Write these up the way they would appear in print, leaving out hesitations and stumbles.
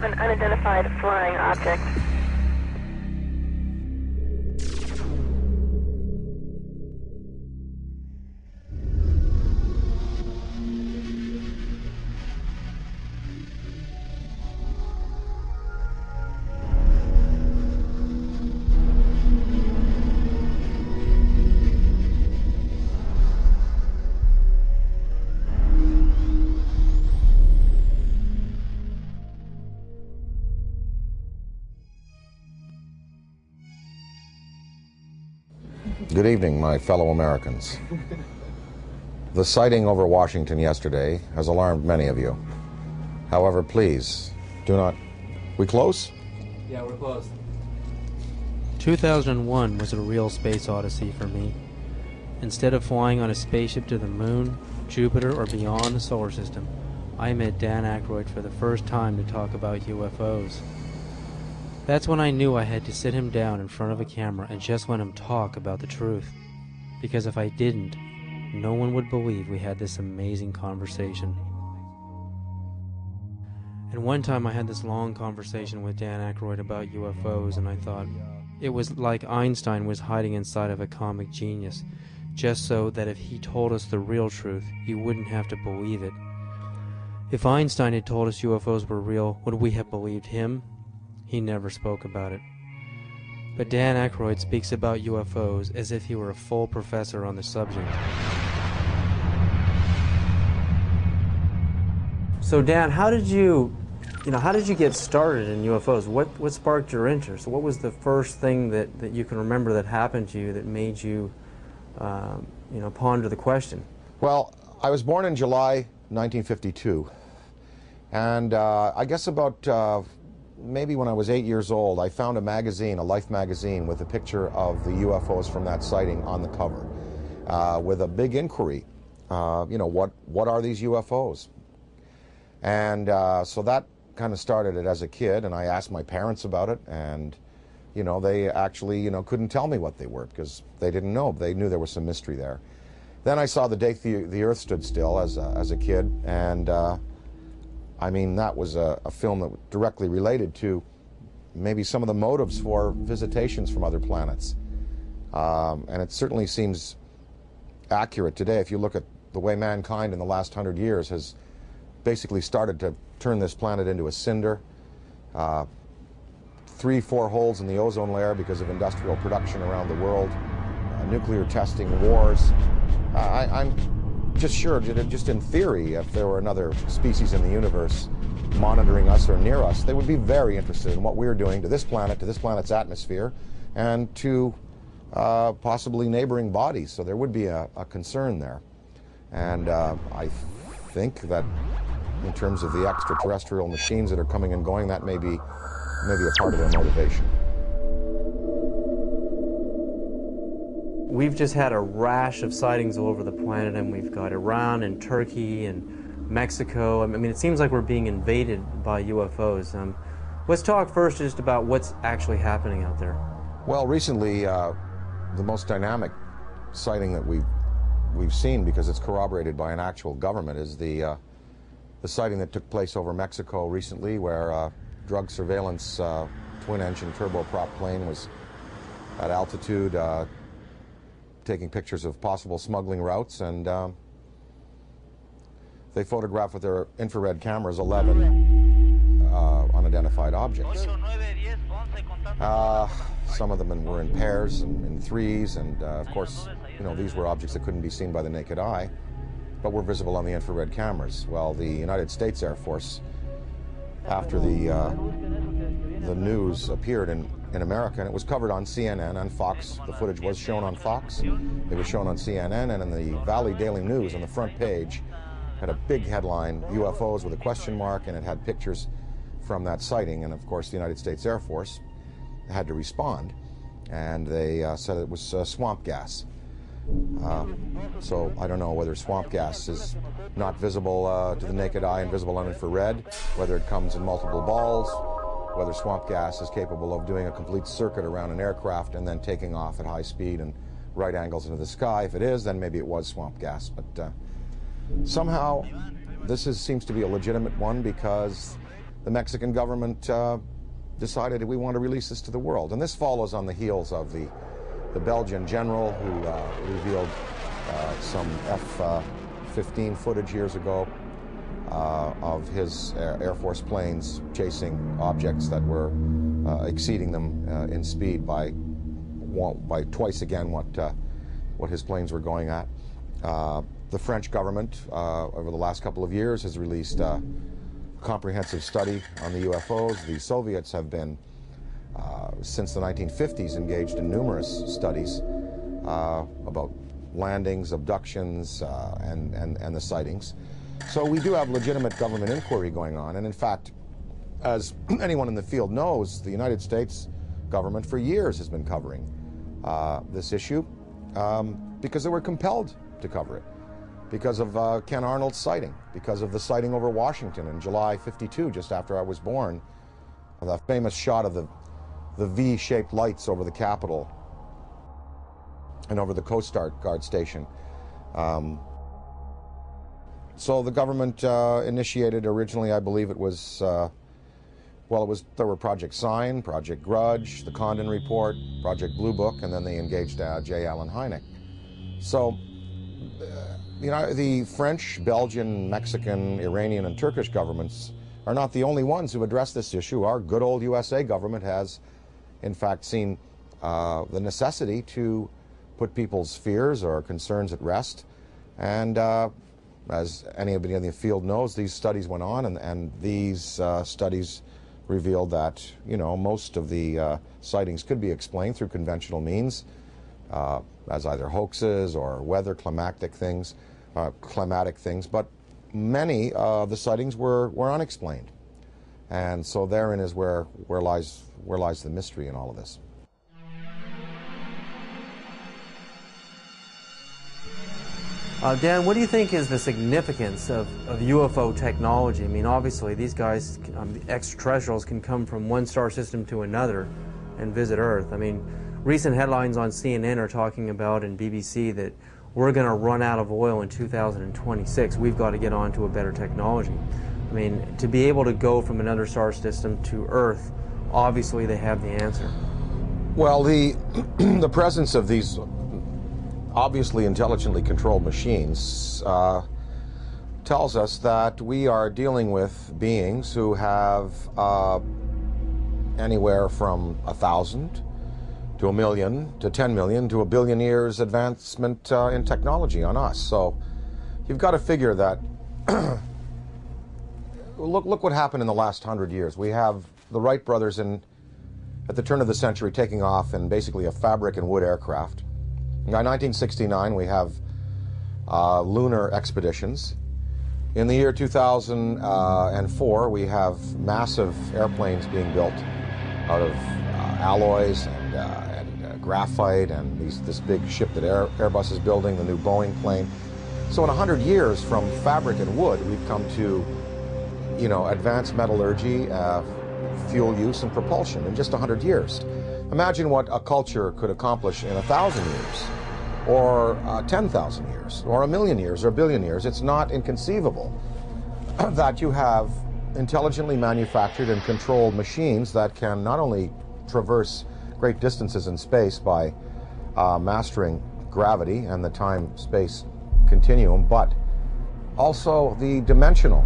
have an unidentified flying object. Good evening, my fellow Americans. The sighting over Washington yesterday has alarmed many of you. However, please, do not... We close? Yeah, we're close. 2001 was a real space odyssey for me. Instead of flying on a spaceship to the moon, Jupiter, or beyond the solar system, I met Dan Akyrod for the first time to talk about UFOs. That's when I knew I had to sit him down in front of a camera and just let him talk about the truth. Because if I didn't, no one would believe we had this amazing conversation. And one time I had this long conversation with Dan Akyrod about UFOs, and I thought it was like Einstein was hiding inside of a comic genius, just so that if he told us the real truth, you wouldn't have to believe it. If Einstein had told us UFOs were real, would we have believed him? He never spoke about it. But Dan Akyrod speaks about UFOs as if he were a full professor on the subject. So Dan, how did you get started in UFOs? What sparked your interest? What was the first thing that you can remember that happened to you that made you, ponder the question? Well, I was born in July 1952, and I guess about maybe when I was 8 years old, I found a magazine, a Life magazine, with a picture of the UFOs from that sighting on the cover, with a big inquiry. What are these UFOs? And so that kind of started it as a kid, and I asked my parents about it, and they actually couldn't tell me what they were because they didn't know. They knew there was some mystery there. Then I saw The Day the Earth Stood Still as a kid, and that was a film that directly related to maybe some of the motives for visitations from other planets. And it certainly seems accurate today if you look at the way mankind in the last 100 years has basically started to turn this planet into a cinder. 3-4 holes in the ozone layer because of industrial production around the world, nuclear testing, wars. I'm just sure, just in theory, if there were another species in the universe monitoring us or near us, they would be very interested in what we're doing to this planet, to this planet's atmosphere, and to possibly neighboring bodies. So there would be a concern there. And I think that in terms of the extraterrestrial machines that are coming and going, that may be a part of their motivation. We've just had a rash of sightings all over the planet, and we've got Iran and Turkey and Mexico. It seems like we're being invaded by UFOs. Let's talk first just about what's actually happening out there. Well, recently, the most dynamic sighting that we've seen, because it's corroborated by an actual government, is the sighting that took place over Mexico recently, where drug surveillance twin-engine turboprop plane was at altitude taking pictures of possible smuggling routes, and they photographed with their infrared cameras 11 unidentified objects. Some of them were in pairs and in threes, and of course, these were objects that couldn't be seen by the naked eye, but were visible on the infrared cameras. Well, the United States Air Force, after the news appeared in America, and it was covered on CNN and Fox. The footage was shown on Fox. It was shown on CNN, and in the Valley Daily News on the front page had a big headline, UFOs with a question mark, and it had pictures from that sighting. And of course, the United States Air Force had to respond, and they said it was swamp gas. So I don't know whether swamp gas is not visible to the naked eye and visible on infrared, whether it comes in multiple balls, whether swamp gas is capable of doing a complete circuit around an aircraft and then taking off at high speed and right angles into the sky. If it is, then maybe it was swamp gas. But somehow this seems to be a legitimate one, because the Mexican government decided we want to release this to the world. And this follows on the heels of the Belgian general who revealed some F-15 footage years ago of his Air Force planes chasing objects that were exceeding them in speed by twice again what his planes were going at. The French government, over the last couple of years, has released a comprehensive study on the UFOs. The Soviets have been, since the 1950s, engaged in numerous studies about landings, abductions, and the sightings. So we do have legitimate government inquiry going on. And in fact, as anyone in the field knows, the United States government for years has been covering this issue because they were compelled to cover it, because of Ken Arnold's sighting, because of the sighting over Washington in July '52, just after I was born, the famous shot of the V-shaped lights over the Capitol and over the Coast Guard station. So the government initiated originally, I believe it was, there were Project Sign, Project Grudge, the Condon Report, Project Blue Book, and then they engaged J. Allen Hynek. So, the French, Belgian, Mexican, Iranian, and Turkish governments are not the only ones who address this issue. Our good old USA government has, in fact, seen the necessity to put people's fears or concerns at rest. And as anybody in the field knows, these studies went on, and these studies revealed that, most of the sightings could be explained through conventional means, as either hoaxes or weather climatic things, but many of the sightings were unexplained. And so therein is where lies the mystery in all of this. Dan, what do you think is the significance of UFO technology? I mean, obviously, these guys, the extraterrestrials, can come from one star system to another and visit Earth. I mean, recent headlines on CNN are talking about, and BBC, that we're going to run out of oil in 2026. We've got to get on to a better technology. I mean, to be able to go from another star system to Earth, obviously they have the answer. Well, the presence of these obviously intelligently controlled machines tells us that we are dealing with beings who have anywhere from 1,000 to 1 million to 10 million to 1 billion years advancement in technology on us. So you've got to figure that look what happened in the last 100 years. We have the Wright brothers at the turn of the century taking off in basically a fabric and wood aircraft. By 1969, we have lunar expeditions. In the year 2004, we have massive airplanes being built out of alloys and graphite, and this big ship that Airbus is building, the new Boeing plane. So in 100 years, from fabric and wood, we've come to, advanced metallurgy, fuel use, and propulsion in just 100 years. Imagine what a culture could accomplish in 1,000 years, or 10,000 years, or 1 million years, or 1 billion years. It's not inconceivable that you have intelligently manufactured and controlled machines that can not only traverse great distances in space by mastering gravity and the time-space continuum, but also the interdimensional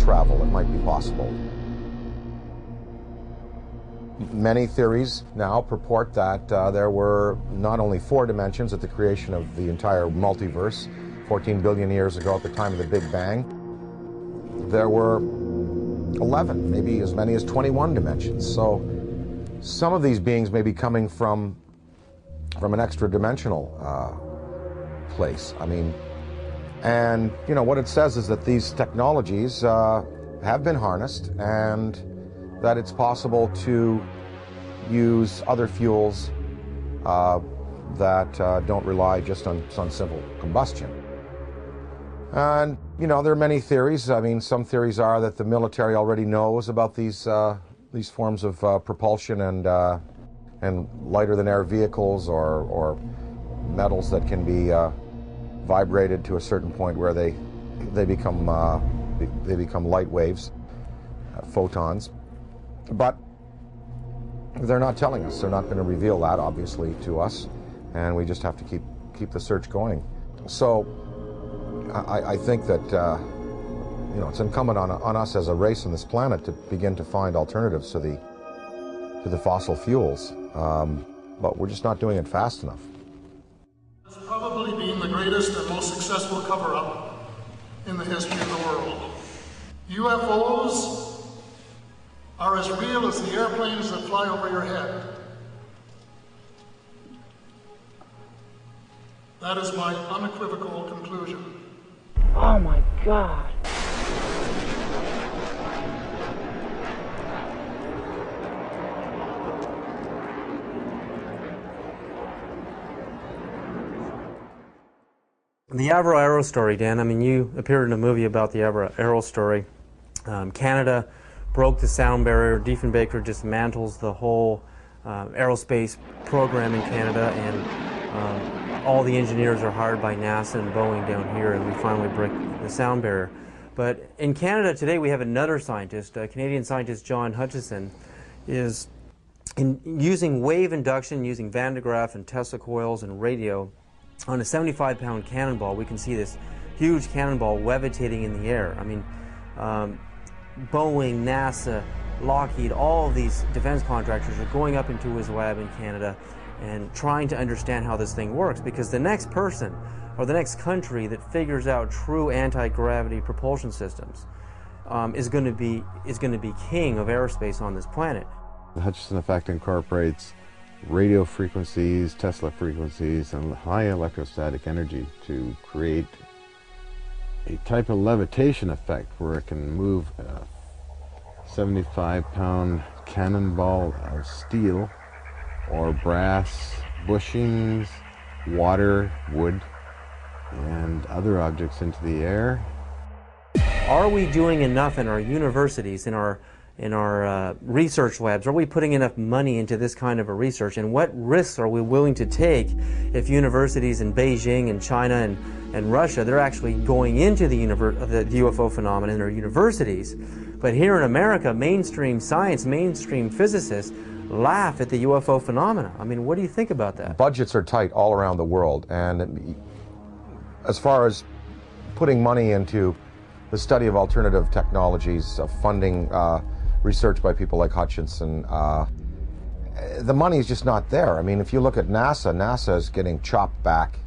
travel that might be possible. Many theories now purport that there were not only 4 dimensions at the creation of the entire multiverse 14 billion years ago at the time of the Big Bang. There were 11, maybe as many as 21 dimensions. So some of these beings may be coming from an extra-dimensional place. I mean, and what it says is that these technologies have been harnessed, and that it's possible to use other fuels that don't rely just on simple combustion. And there are many theories. I mean, some theories are that the military already knows about these forms of propulsion and lighter than air vehicles or metals that can be vibrated to a certain point where they become they become light waves, photons. But they're not telling us. They're not going to reveal that, obviously, to us, and we just have to keep the search going. So I think that it's incumbent on us as a race on this planet to begin to find alternatives to the fossil fuels, but we're just not doing it fast enough. It's probably been the greatest and most successful cover-up in the history of the world. UFOs are as real as the airplanes that fly over your head. That is my unequivocal conclusion. Oh my God. The Akyrod story, Dan, I mean, you appeared in a movie about the Akyrod story. Canada broke the sound barrier. Diefenbaker dismantles the whole aerospace program in Canada, and all the engineers are hired by NASA and Boeing down here, and we finally break the sound barrier. But in Canada today, we have another scientist, Canadian scientist John Hutchison, is using wave induction, using Van de Graaff and Tesla coils and radio. On a 75-pound cannonball, we can see this huge cannonball levitating in the air. I mean, Boeing, NASA, Lockheed, all of these defense contractors are going up into his lab in Canada and trying to understand how this thing works, because the next person or the next country that figures out true anti-gravity propulsion systems is going to be king of aerospace on this planet. The Hutchison effect incorporates radio frequencies, Tesla frequencies, and high electrostatic energy to create a type of levitation effect where it can move a 75-pound cannonball of steel or brass bushings, water, wood, and other objects into the air. Are we doing enough in our universities, in our research labs? Are we putting enough money into this kind of a research? And what risks are we willing to take if universities in Beijing and China and Russia, they're actually going into the UFO phenomenon in their universities? But here in America, mainstream science, mainstream physicists laugh at the UFO phenomena. I mean, what do you think about that? Budgets are tight all around the world, and as far as putting money into the study of alternative technologies, funding research by people like Hutchison, the money is just not there. I mean, if you look at NASA, NASA is getting chopped back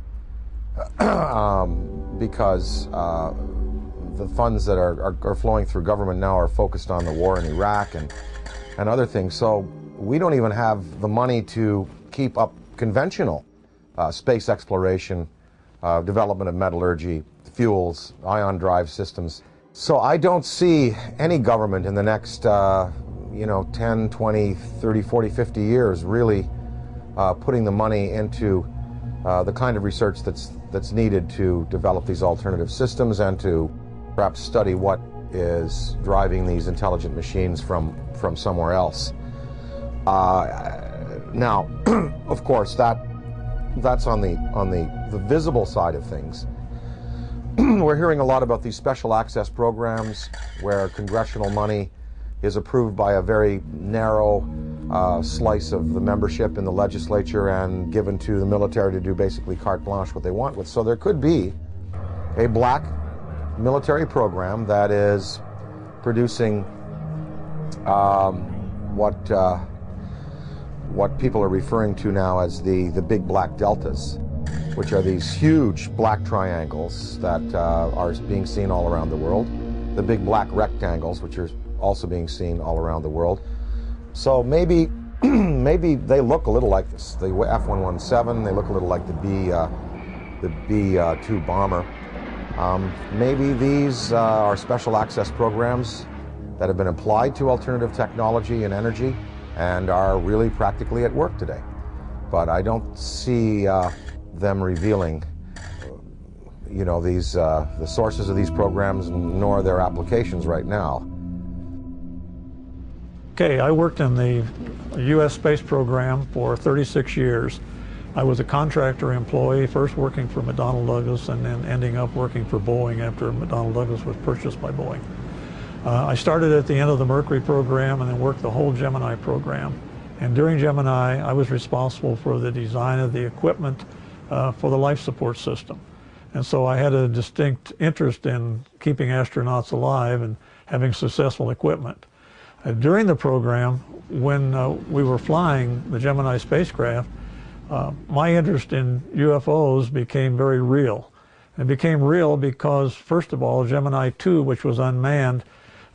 because the funds that are flowing through government now are focused on the war in Iraq and other things. So we don't even have the money to keep up conventional space exploration, development of metallurgy, fuels, ion drive systems. So I don't see any government in the next 10, 20, 30, 40, 50 years really putting the money into the kind of research that's needed to develop these alternative systems and to perhaps study what is driving these intelligent machines from somewhere else. Now, of course, that's on the visible side of things. We're hearing a lot about these special access programs where congressional money is approved by a very narrow slice of the membership in the legislature and given to the military to do basically carte blanche what they want with. So there could be a black military program that is producing what people are referring to now as the big black deltas, which are these huge black triangles that are being seen all around the world, the big black rectangles, which are also being seen all around the world. So maybe they look a little like this, the F-117, they look a little like the B-2 bomber. Maybe these are special access programs that have been applied to alternative technology and energy and are really practically at work today. But I don't see them revealing, the sources of these programs nor their applications right now. Okay, I worked in the U.S. space program for 36 years. I was a contractor employee, first working for McDonnell Douglas and then ending up working for Boeing after McDonnell Douglas was purchased by Boeing. I started at the end of the Mercury program and then worked the whole Gemini program. And during Gemini, I was responsible for the design of the equipment for the life support system. And so I had a distinct interest in keeping astronauts alive and having successful equipment. During the program, when we were flying the Gemini spacecraft, my interest in UFOs became very real. It became real because, first of all, Gemini 2, which was unmanned,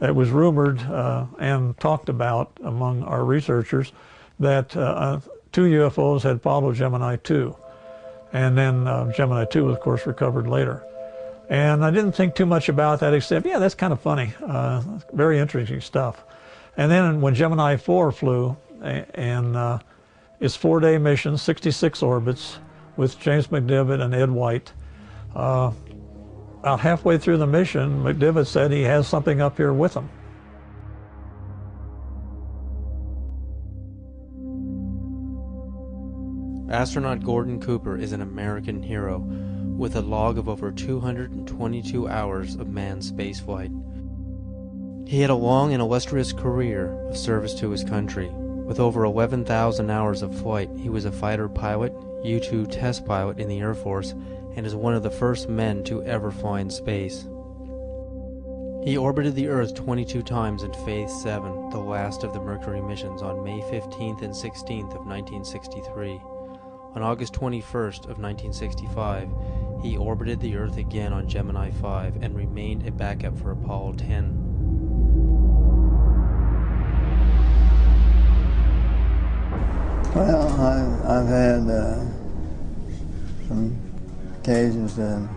it was rumored and talked about among our researchers that 2 UFOs had followed Gemini 2. And then Gemini 2 was, of course, recovered later. And I didn't think too much about that except, yeah, that's kind of funny. Very interesting stuff. And then when Gemini 4 flew, and its 4-day mission, 66 orbits, with James McDivitt and Ed White, about halfway through the mission, McDivitt said he has something up here with him. Astronaut Gordon Cooper is an American hero with a log of over 222 hours of manned spaceflight. He had a long and illustrious career of service to his country. With over 11,000 hours of flight, he was a fighter pilot, U-2 test pilot in the Air Force, and is one of the first men to ever fly in space. He orbited the Earth 22 times in Phase 7, the last of the Mercury missions, on May 15th and 16th of 1963. On August 21st of 1965, he orbited the Earth again on Gemini 5 and remained a backup for Apollo 10. Well, I've had some occasions to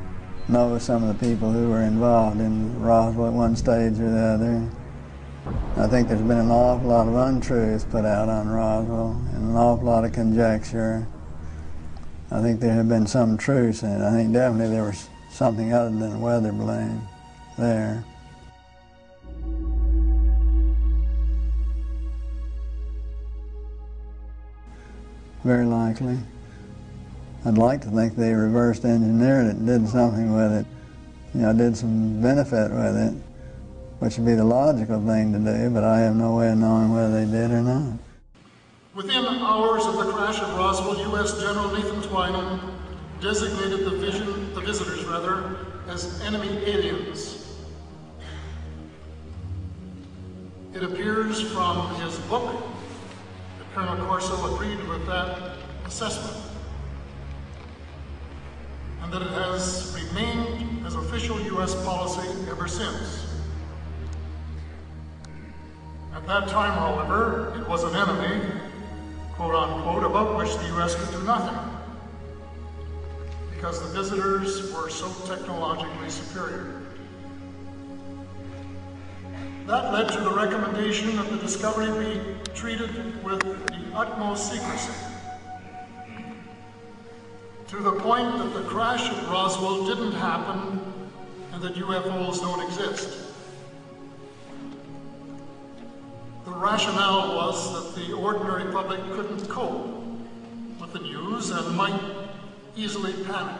know some of the people who were involved in Roswell at one stage or the other. I think there's been an awful lot of untruths put out on Roswell and an awful lot of conjecture. I think there have been some truths in it. I think definitely there was something other than a weather balloon there. Very likely. I'd like to think they reversed engineered it and did something with it. You know, did some benefit with it, which would be the logical thing to do, but I have no way of knowing whether they did or not. Within hours of the crash at Roswell, U.S. General Nathan Twining designated the visitors as enemy aliens. It appears from his book that Colonel Corso agreed with that assessment, and that it has remained as official U.S. policy ever since. At that time, however, it was an enemy, quote unquote, about which the U.S. could do nothing, because the visitors were so technologically superior. That led to the recommendation that the discovery be treated with the utmost secrecy, to the point that the crash at Roswell didn't happen and that UFOs don't exist. The rationale was that the ordinary public couldn't cope with the news and might easily panic.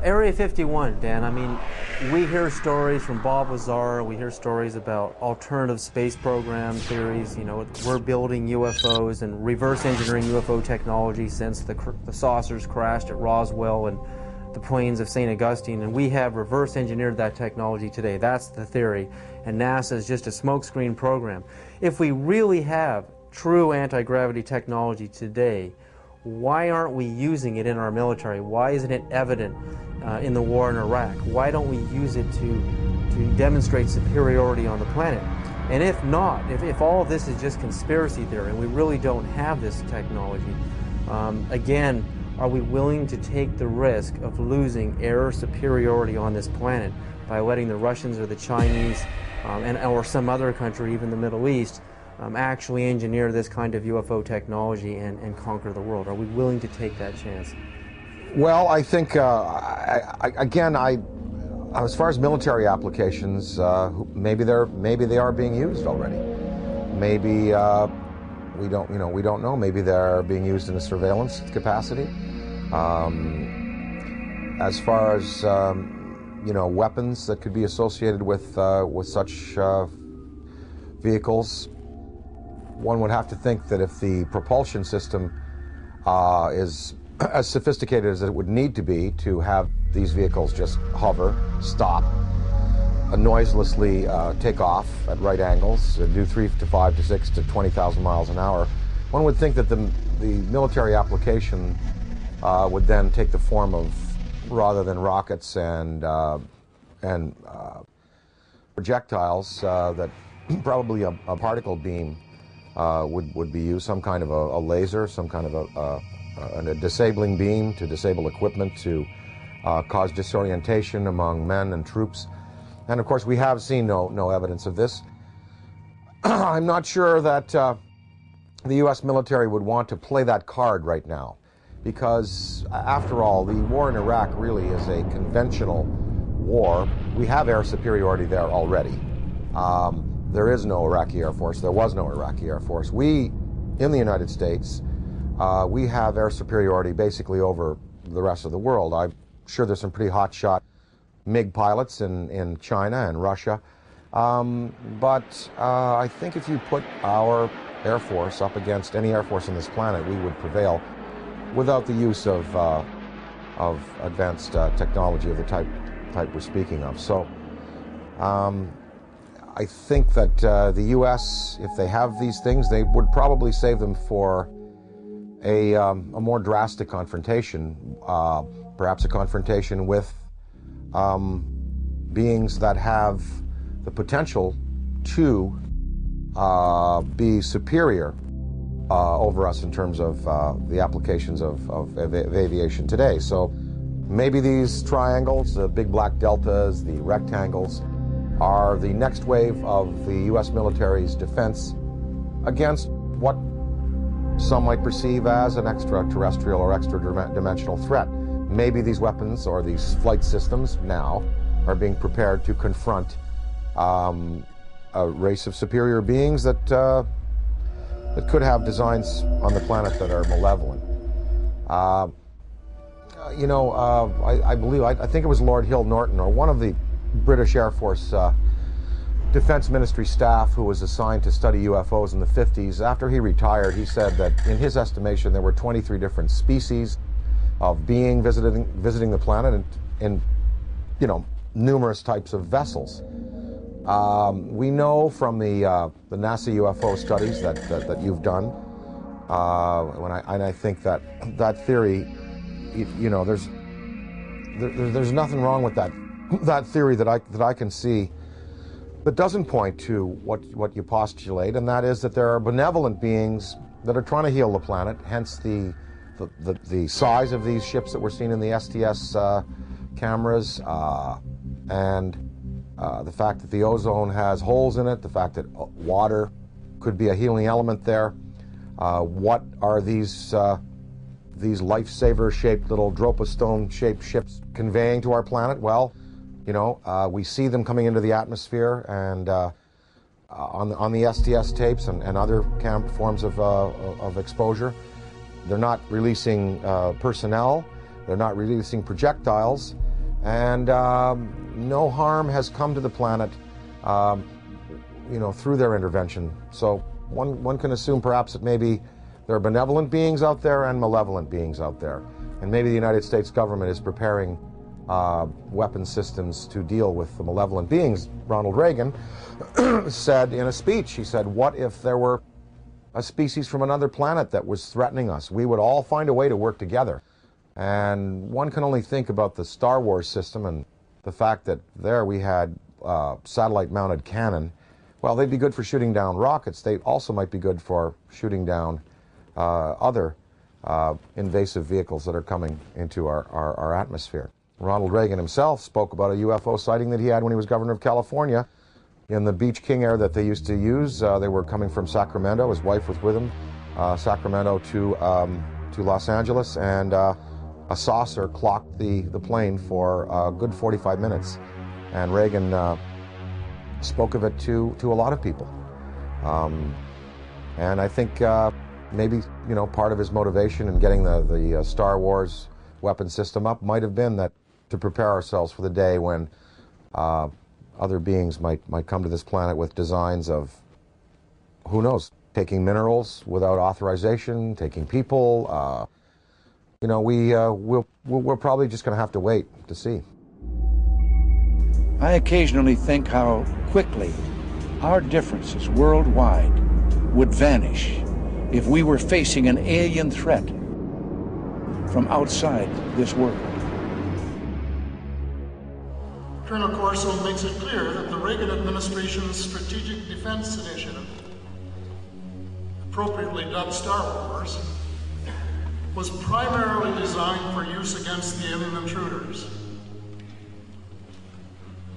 Area 51, Dan, I mean, we hear stories from Bob Lazar, we hear stories about alternative space program theories, you know, we're building UFOs and reverse engineering UFO technology since the saucers crashed at Roswell and the plains of St. Augustine, and we have reverse engineered that technology today. That's the theory, and NASA is just a smokescreen program. If we really have true anti-gravity technology today, why aren't we using it in our military? Why isn't it evident in the war in Iraq? Why don't we use it to demonstrate superiority on the planet? And if not, if all of this is just conspiracy theory and we really don't have this technology, again, are we willing to take the risk of losing air superiority on this planet by letting the Russians or the Chinese or some other country, even the Middle East, actually engineer this kind of UFO technology and conquer the world? Are we willing to take that chance? Well, I think, again, as far as military applications, maybe they are being used already. Maybe We don't know. Maybe they're being used in a surveillance capacity. As far as weapons that could be associated with such vehicles, one would have to think that if the propulsion system is as sophisticated as it would need to be to have these vehicles just hover, stop, noiselessly take off at right angles, do 3 to 5 to 6 to 20,000 miles an hour, one would think that the military application would then take the form of, rather than rockets and projectiles, that probably a particle beam would be used, some kind of a laser, some kind of a disabling beam to disable equipment, to cause disorientation among men and troops. And of course, we have seen no evidence of this. I'm not sure that the U.S. military would want to play that card right now, because after all, the war in Iraq really is a conventional war. We have air superiority there already. There is no Iraqi Air Force. There was no Iraqi Air Force. We, in the United States, we have air superiority basically over the rest of the world. I'm sure there's some pretty hotshot MiG pilots in China and Russia. But I think if you put our Air Force up against any Air Force on this planet, we would prevail without the use of advanced technology of the type we're speaking of. So I think that the U.S., if they have these things, they would probably save them for a more drastic confrontation, perhaps a confrontation with beings that have the potential to be superior over us in terms of the applications of aviation today. So maybe these triangles, the big black deltas, the rectangles, are the next wave of the U.S. military's defense against what some might perceive as an extraterrestrial or extra-dimensional threat. Maybe these weapons or these flight systems now are being prepared to confront a race of superior beings that could have designs on the planet that are malevolent. I think it was Lord Hill Norton, or one of the British Air Force Defense Ministry staff who was assigned to study UFOs in the 50s. After he retired, he said that in his estimation there were 23 different species of being visiting the planet in numerous types of vessels. We know from the NASA UFO studies that you've done, and I think that theory, there's nothing wrong with that theory that I can see that doesn't point to what you postulate, and that is that there are benevolent beings that are trying to heal the planet, hence the size of these ships that we're seeing in the STS cameras, and the fact that the ozone has holes in it, the fact that water could be a healing element there. What are these lifesaver-shaped little Dropostone-shaped ships conveying to our planet? Well, we see them coming into the atmosphere, and on the STS tapes and other forms of exposure, they're not releasing personnel, they're not releasing projectiles, and no harm has come to the planet, through their intervention. So one can assume perhaps that maybe there are benevolent beings out there and malevolent beings out there, and maybe the United States government is preparing weapon systems to deal with the malevolent beings. Ronald Reagan said in a speech, he said, what if there were a species from another planet that was threatening us? We would all find a way to work together. And one can only think about the Star Wars system and the fact that there we had satellite-mounted cannon. Well, they'd be good for shooting down rockets. They also might be good for shooting down other invasive vehicles that are coming into our atmosphere. Ronald Reagan himself spoke about a UFO sighting that he had when he was governor of California in the Beach King Air that they used to use. They were coming from Sacramento. His wife was with him, Sacramento to Los Angeles, and a saucer clocked the plane for a good 45 minutes. And Reagan spoke of it to a lot of people. And I think maybe, you know, part of his motivation in getting the Star Wars weapon system up might have been that to prepare ourselves for the day when other beings might come to this planet with designs of, who knows, taking minerals without authorization, taking people. You know, we're probably just going to have to wait to see. I occasionally think how quickly our differences worldwide would vanish if we were facing an alien threat from outside this world. Colonel Corso makes it clear that the Reagan administration's Strategic Defense Initiative, appropriately dubbed Star Wars, was primarily designed for use against the alien intruders.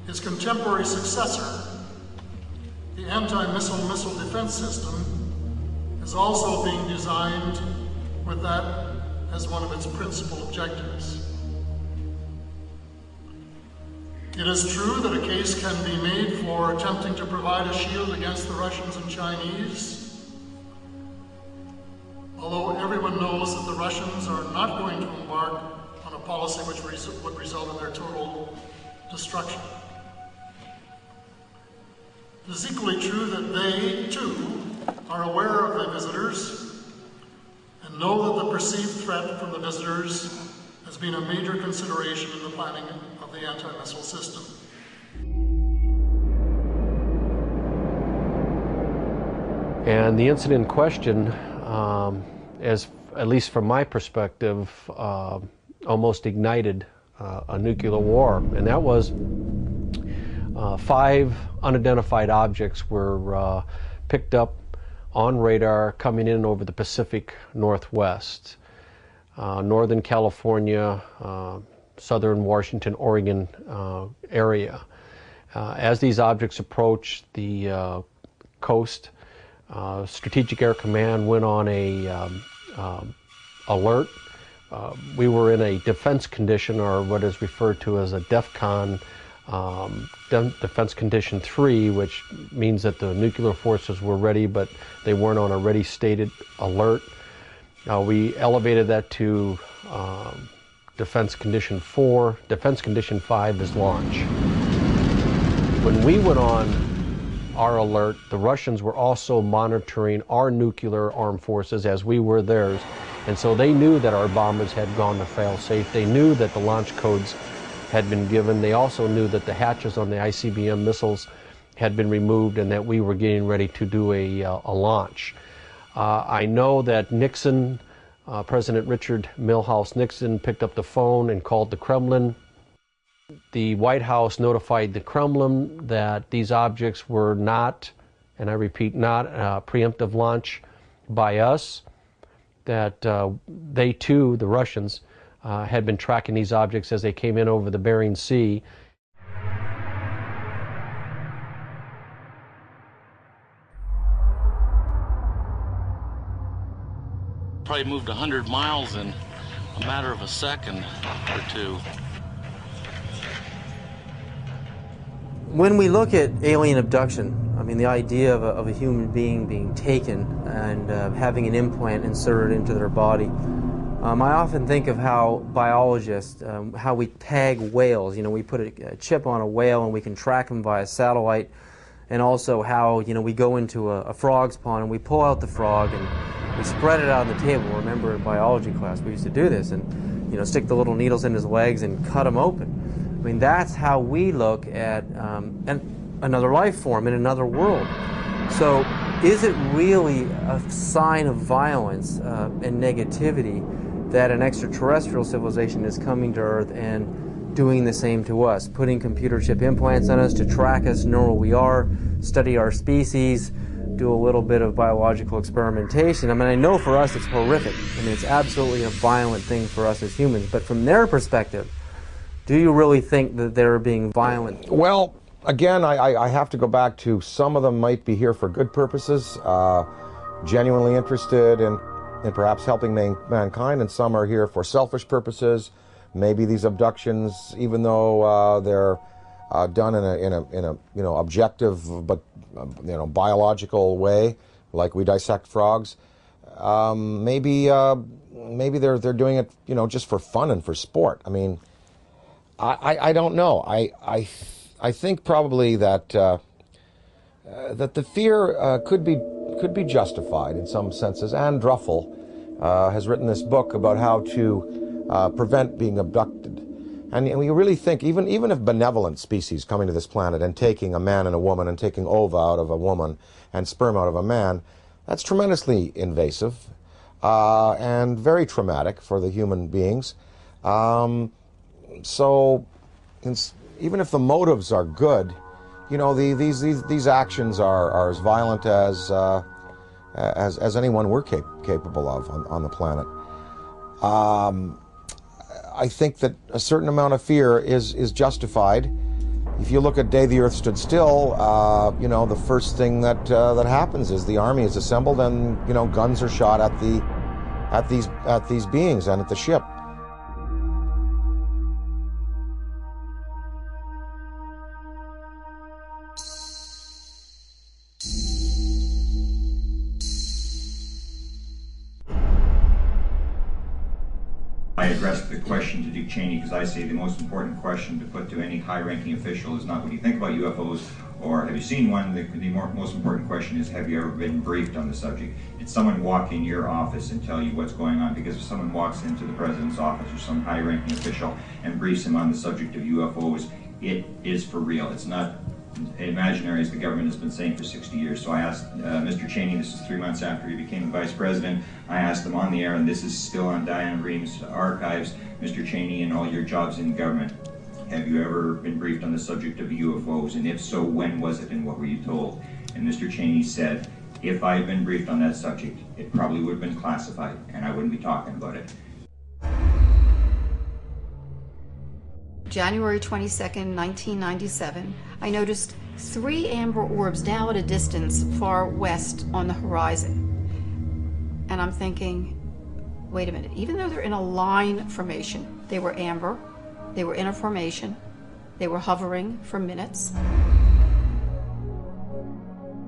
His contemporary successor, the anti-missile defense system, is also being designed with that as one of its principal objectives. It is true that a case can be made for attempting to provide a shield against the Russians and Chinese, although everyone knows that the Russians are not going to embark on a policy which would result in their total destruction. It is equally true that they, too, are aware of the visitors and know that the perceived threat from the visitors has been a major consideration in the planning of the anti-missile system. And the incident in question, as at least from my perspective, almost ignited a nuclear war, and that was 5 unidentified objects were picked up on radar coming in over the Pacific Northwest, Northern California, Southern Washington, Oregon area. As these objects approached the coast, Strategic Air Command went on a alert. We were in a defense condition, or what is referred to as a DEFCON, Defense Condition 3, which means that the nuclear forces were ready, but they weren't on a ready stated alert. We elevated that to Defense Condition 4. Defense Condition 5 is launch. When we went on our alert, the Russians were also monitoring our nuclear armed forces as we were theirs. And so they knew that our bombers had gone to fail-safe. They knew that the launch codes had been given. They also knew that the hatches on the ICBM missiles had been removed and that we were getting ready to do a launch. I know that Nixon, President Richard Milhouse Nixon, picked up the phone and called the Kremlin. The White House notified the Kremlin that these objects were not, and I repeat, not a preemptive launch by us, that they too, the Russians, had been tracking these objects as they came in over the Bering Sea. Probably moved 100 miles in a matter of a second or two. When we look at alien abduction, I mean, the idea of a human being being taken and having an implant inserted into their body, I often think of how biologists, how we tag whales. You know, we put a chip on a whale and we can track them via satellite, and also how, you know, we go into a frog's pond and we pull out the frog and we spread it out on the table. Remember in biology class we used to do this, and, you know, stick the little needles in his legs and cut him open. I mean, that's how we look at another life form in another world. So is it really a sign of violence and negativity that an extraterrestrial civilization is coming to Earth and doing the same to us, putting computer chip implants on us to track us, know where we are, study our species, do a little bit of biological experimentation? I mean, I know for us it's horrific. I mean, it's absolutely a violent thing for us as humans. But from their perspective, do you really think that they're being violent? Well, again, I have to go back to some of them might be here for good purposes, genuinely interested in perhaps helping mankind, and some are here for selfish purposes. Maybe these abductions, even though they're done in a objective but biological way, like we dissect frogs. Maybe they're doing it, you know, just for fun and for sport. I mean, I don't know. I think probably that that the fear could be justified in some senses. Anne Druffel has written this book about how to prevent being abducted. And we really think, even if benevolent species coming to this planet and taking a man and a woman and taking ova out of a woman and sperm out of a man, that's tremendously invasive and very traumatic for the human beings. So even if the motives are good, you know, these actions are as violent as anyone we're capable of on the planet. I think that a certain amount of fear is justified. If you look at Day the Earth Stood Still, you know, the first thing that happens is the army is assembled and, you know, guns are shot at these beings and at the ship. I addressed the question to Dick Cheney because I say the most important question to put to any high-ranking official is not what do you think about UFOs or have you seen one. The most important question is, have you ever been briefed on the subject? Did someone walk in your office and tell you what's going on? Because if someone walks into the president's office or some high-ranking official and briefs him on the subject of UFOs, it is for real. It's not imaginary, as the government has been saying for 60 years. So I asked Mr. Cheney, this is 3 months after he became vice president, I asked him on the air, and this is still on Diana Ream's archives, Mr. Cheney, in all your jobs in government, have you ever been briefed on the subject of UFOs? And if so, when was it and what were you told? And Mr. Cheney said, if I had been briefed on that subject, it probably would have been classified and I wouldn't be talking about it. January 22nd, 1997, I noticed 3 amber orbs now at a distance far west on the horizon. And I'm thinking, wait a minute, even though they're in a line formation, they were amber, they were in a formation, they were hovering for minutes.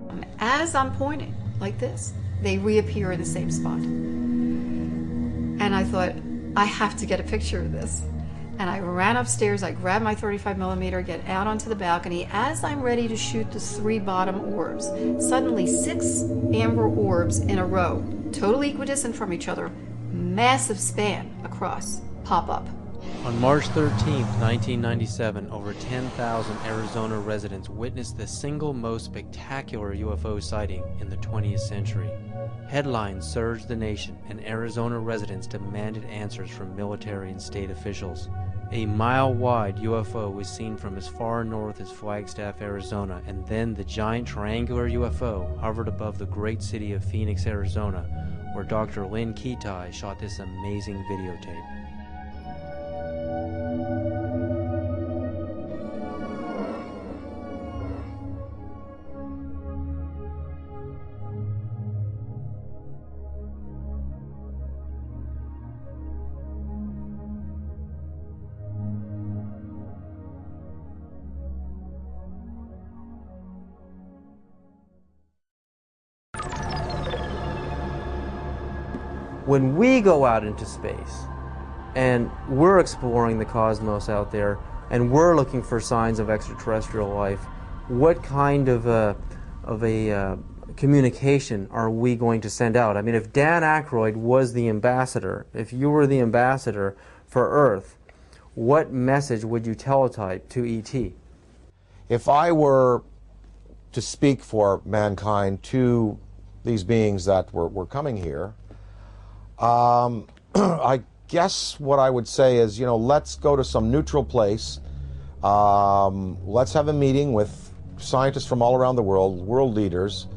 And as I'm pointing like this, they reappear in the same spot. And I thought, I have to get a picture of this. And I ran upstairs, I grabbed my 35mm, get out onto the balcony. As I'm ready to shoot the 3 bottom orbs, suddenly 6 amber orbs in a row, totally equidistant from each other, massive span across, pop up. On March 13, 1997, over 10,000 Arizona residents witnessed the single most spectacular UFO sighting in the 20th century. Headlines surged the nation, and Arizona residents demanded answers from military and state officials. A mile-wide UFO was seen from as far north as Flagstaff, Arizona, and then the giant triangular UFO hovered above the great city of Phoenix, Arizona, where Dr. Lynn Kitai shot this amazing videotape. When we go out into space and we're exploring the cosmos out there and we're looking for signs of extraterrestrial life, what kind of a communication are we going to send out? I mean, if Dan Akyrod was the ambassador, if you were the ambassador for Earth, what message would you teletype to ET? If I were to speak for mankind to these beings that were coming here, I guess what I would say is, you know, let's go to some neutral place. Let's have a meeting with scientists from all around the world leaders.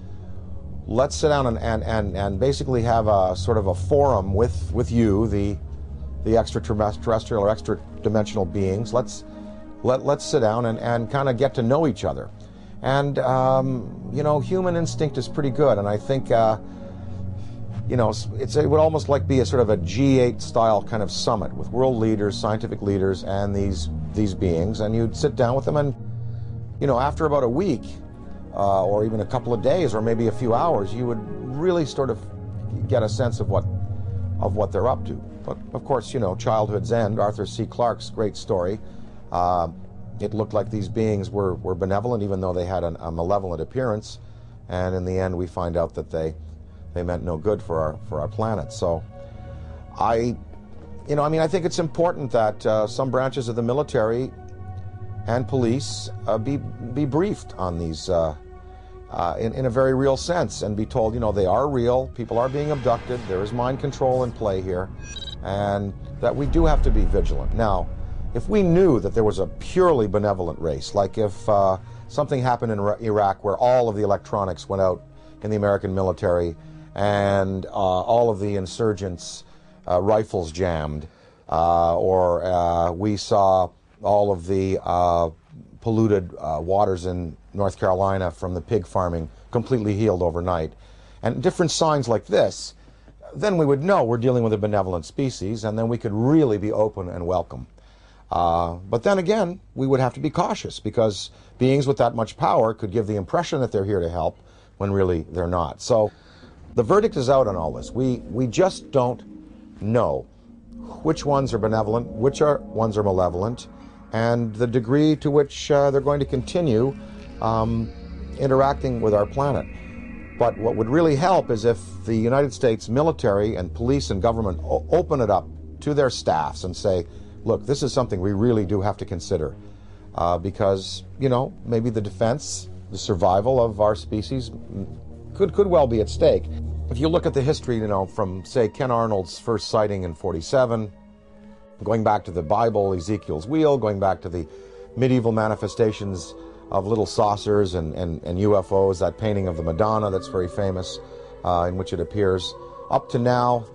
Let's sit down and basically have a sort of a forum with you, the extraterrestrial or extra-dimensional beings. Let's sit down and kind of get to know each other. And, you know, human instinct is pretty good, and I think you know, it would almost like be a sort of a G8 style kind of summit with world leaders, scientific leaders, and these beings, and you'd sit down with them, and you know, after about a week, or even a couple of days, or maybe a few hours, you would really sort of get a sense of what they're up to. But of course, you know, childhood's end, Arthur C. Clarke's great story. It looked like these beings were benevolent, even though they had a malevolent appearance. And in the end, we find out that they meant no good for our planet. So I think it's important that some branches of the military and police be briefed on these in a very real sense, and be told, you know, they are real, people are being abducted, there is mind control in play here, and that we do have to be vigilant. Now, if we knew that there was a purely benevolent race, like if something happened in Iraq where all of the electronics went out in the American military and all of the insurgents' rifles jammed, or we saw all of the polluted waters in North Carolina from the pig farming completely healed overnight, and different signs like this, then we would know we're dealing with a benevolent species, and then we could really be open and welcome. But then again, we would have to be cautious, because beings with that much power could give the impression that they're here to help when really they're not. So the verdict is out on all this. We just don't know which ones are benevolent, which ones are malevolent, and the degree to which they're going to continue interacting with our planet. But what would really help is if the United States military and police and government open it up to their staffs and say, look, this is something we really do have to consider, because, you know, maybe the defense, the survival of our species could well be at stake. If you look at the history, you know, from, say, Ken Arnold's first sighting in '47, going back to the Bible, Ezekiel's wheel, going back to the medieval manifestations of little saucers and UFOs, that painting of the Madonna that's very famous, in which it appears, up to now,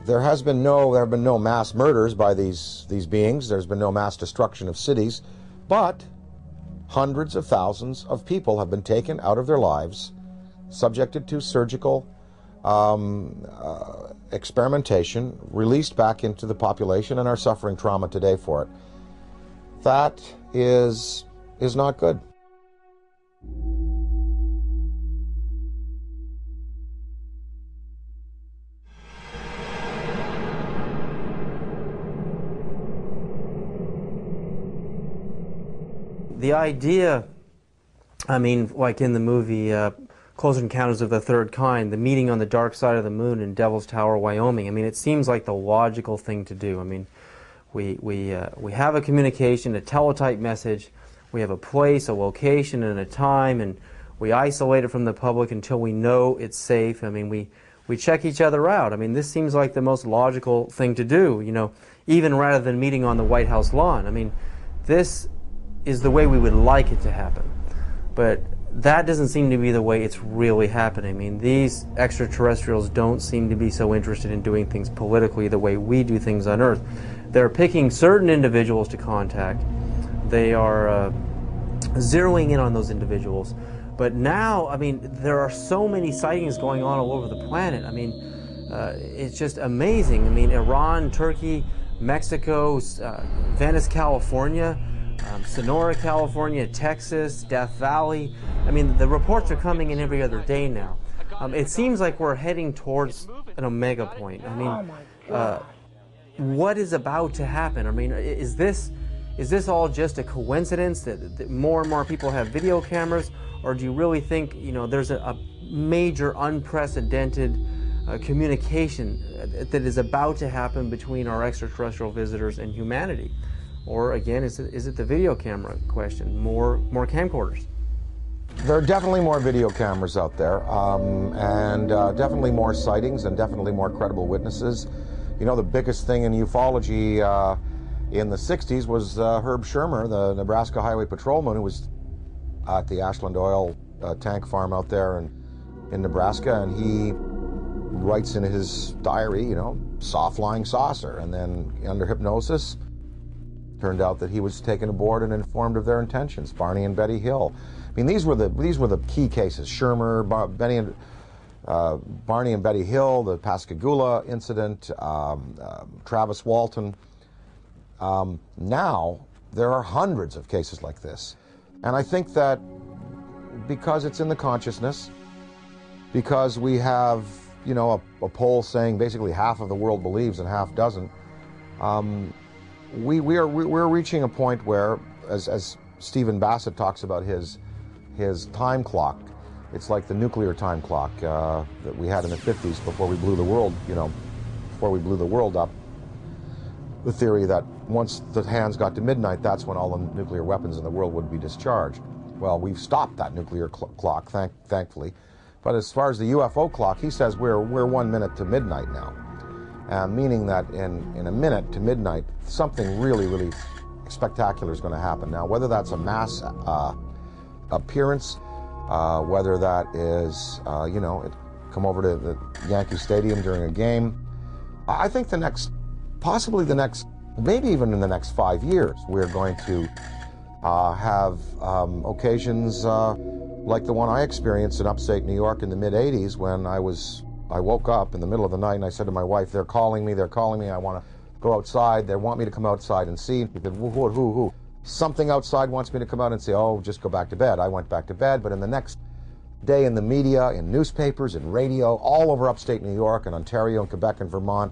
there have been no mass murders by these beings. There's been no mass destruction of cities, but hundreds of thousands of people have been taken out of their lives, subjected to surgical experimentation, released back into the population, and are suffering trauma today for it. That is not good. The idea, I mean, like in the movie Close Encounters of the Third Kind, the meeting on the dark side of the moon in Devil's Tower, Wyoming, I mean, it seems like the logical thing to do. I mean, we have a communication, a teletype message, we have a place, a location, and a time, and we isolate it from the public until we know it's safe. I mean, we check each other out. I mean, this seems like the most logical thing to do, you know, even rather than meeting on the White House lawn. I mean, this is the way we would like it to happen. But that doesn't seem to be the way it's really happening. I mean, these extraterrestrials don't seem to be so interested in doing things politically the way we do things on Earth. They're picking certain individuals to contact. They are zeroing in on those individuals. But now, I mean, there are so many sightings going on all over the planet. I mean, it's just amazing. I mean, Iran, Turkey, Mexico, Venice, California, Sonora, California, Texas, Death Valley. I mean, the reports are coming in every other day now. It seems like we're heading towards an omega point. I mean, what is about to happen? I mean, is this all just a coincidence that more and more people have video cameras, or do you really think, you know, there's a major unprecedented communication that is about to happen between our extraterrestrial visitors and humanity? Or again, is it the video camera question? More camcorders? There are definitely more video cameras out there, and definitely more sightings, and definitely more credible witnesses. You know, the biggest thing in ufology in the 60s was Herb Shermer, the Nebraska Highway Patrolman, who was at the Ashland Oil tank farm out there in Nebraska, and he writes in his diary, you know, saw flying saucer, and then under hypnosis, turned out that he was taken aboard and informed of their intentions. Barney and Betty Hill. I mean, these were the key cases. Shermer, Barney and Betty Hill, the Pascagoula incident, Travis Walton. Now there are hundreds of cases like this, And I think that because it's in the consciousness, because we have, you know, a poll saying basically half of the world believes and half doesn't, we're reaching a point where, as Stephen Bassett talks about his time clock, it's like the nuclear time clock that we had in the 50s before we blew the world, you know, before we blew the world up. The theory that once the hands got to midnight, that's when all the nuclear weapons in the world would be discharged. Well, we've stopped that nuclear clock, thankfully. But as far as the UFO clock, he says we're 1 minute to midnight now, meaning that in a minute to midnight, something really, really spectacular is going to happen. Now, whether that's a mass appearance, whether that is, you know, it come over to the Yankee Stadium during a game, I think possibly the next, maybe even in the next 5 years, we're going to have occasions like the one I experienced in upstate New York in the mid-'80s when I woke up in the middle of the night and I said to my wife, they're calling me, I want to go outside, they want me to come outside and see. He said, who? Something outside wants me to come out and say, oh, just go back to bed. I went back to bed, but in the next day in the media, in newspapers, in radio, all over upstate New York and Ontario and Quebec and Vermont,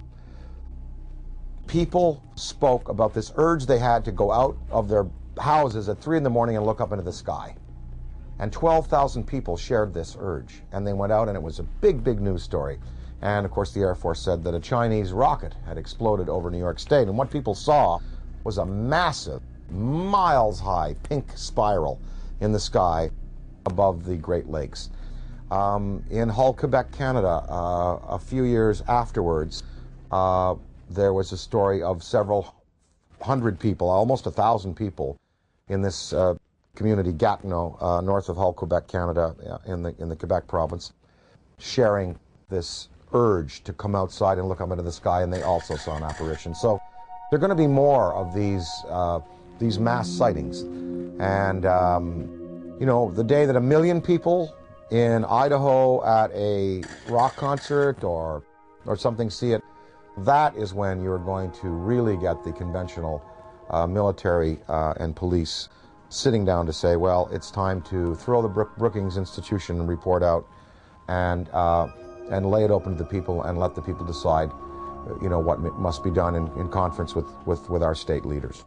people spoke about this urge they had to go out of their houses at 3 in the morning and look up into the sky. And 12,000 people shared this urge. And they went out and it was a big, big news story. And of course the Air Force said that a Chinese rocket had exploded over New York State. And what people saw was a massive, miles-high pink spiral in the sky above the Great Lakes. In Hull, Quebec, Canada, a few years afterwards, there was a story of several hundred people, almost 1,000 people, in this community, Gatineau, north of Hull, Quebec, Canada, in the Quebec province, sharing this urge to come outside and look up into the sky, and they also saw an apparition. So there are going to be more of these mass sightings. And, you know, the day that 1 million people in Idaho at a rock concert or something see it, that is when you're going to really get the conventional military and police sitting down to say, well, it's time to throw the Brookings Institution report out and lay it open to the people and let the people decide, you know, what must be done in conference with our state leaders.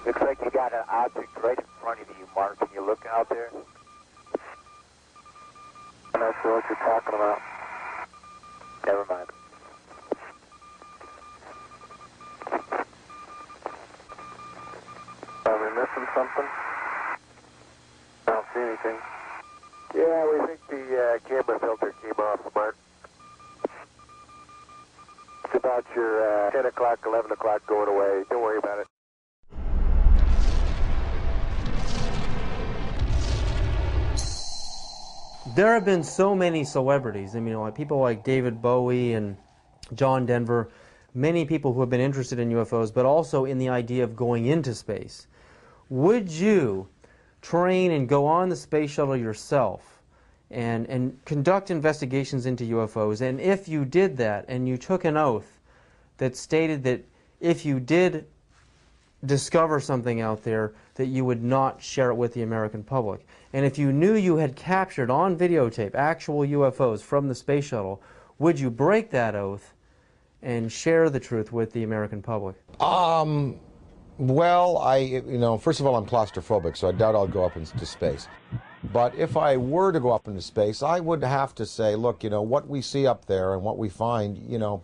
Looks like you got an object right in front of you, Mark. Can you look out there? I'm not sure what you're talking about. Never mind. Are we missing something? I don't see anything. Yeah, we think the camera filter came off, Mark. It's about your 10 o'clock, 11 o'clock going away. Don't worry about it. There have been so many celebrities. I mean, like people like David Bowie and John Denver, many people who have been interested in UFOs, but also in the idea of going into space. Would you train and go on the space shuttle yourself and conduct investigations into UFOs? And if you did that and you took an oath that stated that if you did discover something out there, that you would not share it with the American public. And if you knew you had captured on videotape actual UFOs from the space shuttle, would you break that oath and share the truth with the American public? Well, you know, first of all, I'm claustrophobic, so I doubt I'll go up into space. But if I were to go up into space, I would have to say, look, you know, what we see up there and what we find, you know,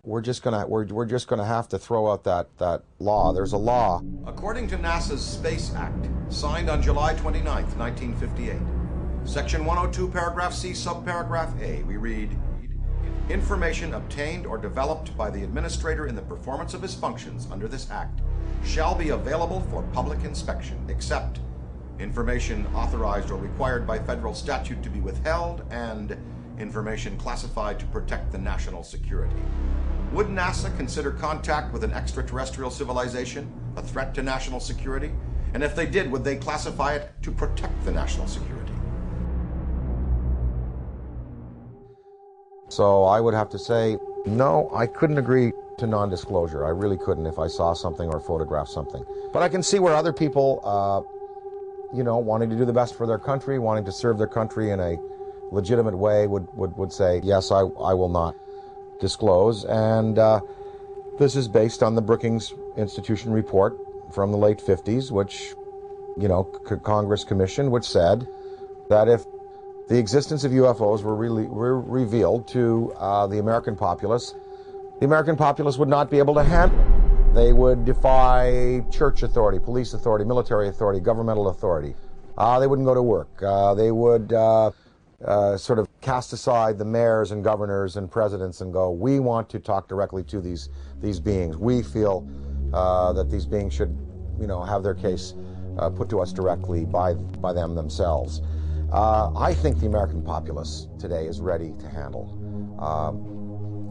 we're just gonna have to throw out that law. There's a law. According to NASA's Space Act, signed on July 29th, 1958, Section 102, Paragraph C, Subparagraph A, we read, information obtained or developed by the administrator in the performance of his functions under this act shall be available for public inspection, except information authorized or required by federal statute to be withheld and information classified to protect the national security. Would NASA consider contact with an extraterrestrial civilization a threat to national security? And if they did, would they classify it to protect the national security? So I would have to say, no, I couldn't agree to non-disclosure. I really couldn't if I saw something or photographed something. But I can see where other people, wanting to do the best for their country, wanting to serve their country in a legitimate way would say, yes, I will not disclose. And this is based on the Brookings Institution report from the late 50s, which, Congress commissioned, which said that if the existence of UFOs were revealed to the American populace would not be able to handle it. They would defy church authority, police authority, military authority, governmental authority. They wouldn't go to work. They would sort of cast aside the mayors and governors and presidents and go, we want to talk directly to these beings. We feel that these beings should, have their case put to us directly by them themselves. I think the American populace today is ready to handle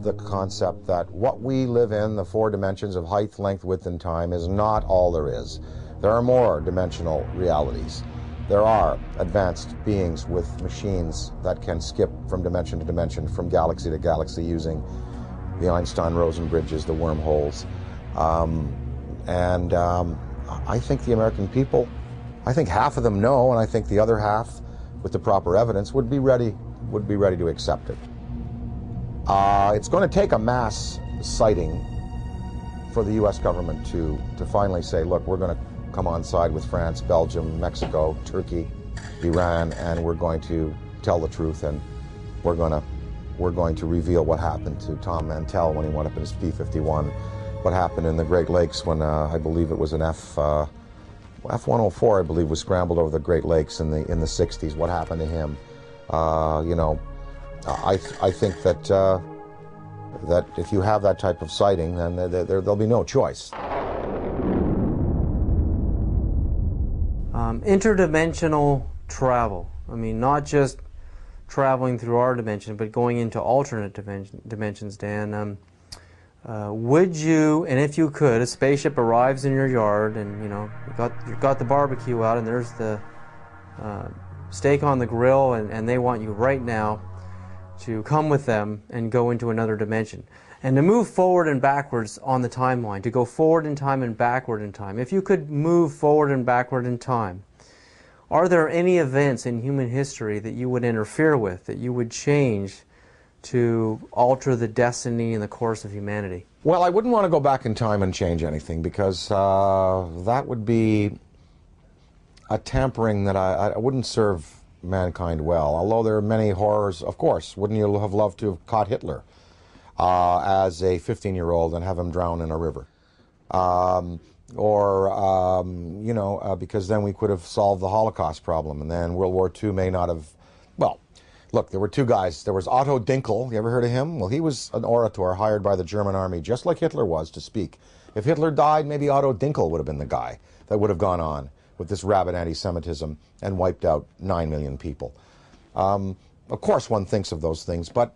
the concept that what we live in, the 4 dimensions of height, length, width, and time, is not all there is. There are more dimensional realities. There are advanced beings with machines that can skip from dimension to dimension, from galaxy to galaxy, using the Einstein-Rosen bridges, the wormholes. I think the American people, I think half of them know, and I think the other half, with the proper evidence, would be ready to accept it. It's going to take a mass sighting for the U.S. government to finally say, look, we're going to come on side with France, Belgium, Mexico, Turkey, Iran, and we're going to tell the truth, and we're going to reveal what happened to Tom Mantell when he went up in his P-51, what happened in the Great Lakes when I believe it was an F-104, I believe, was scrambled over the Great Lakes in the 60s. What happened to him? I think that if you have that type of sighting, then there'll be no choice. Interdimensional travel. I mean, not just traveling through our dimension, but going into alternate dimensions, Dan. Would you, and if you could, a spaceship arrives in your yard, and you've got the barbecue out, and there's the steak on the grill, and they want you right now to come with them and go into another dimension, and to move forward and backwards on the timeline, to go forward in time and backward in time. If you could move forward and backward in time, are there any events in human history that you would interfere with, that you would change to alter the destiny and the course of humanity? Well, I wouldn't want to go back in time and change anything, because that would be a tampering that I wouldn't serve mankind well. Although there are many horrors, of course. Wouldn't you have loved to have caught Hitler as a 15-year-old and have him drown in a river? Because then we could have solved the Holocaust problem, and then World War II may not have, well, look, there were 2 guys. There was Otto Dinkel. You ever heard of him? Well, he was an orator hired by the German army, just like Hitler was, to speak. If Hitler died, maybe Otto Dinkel would have been the guy that would have gone on with this rabid anti-Semitism and wiped out 9 million people. Of course, one thinks of those things, but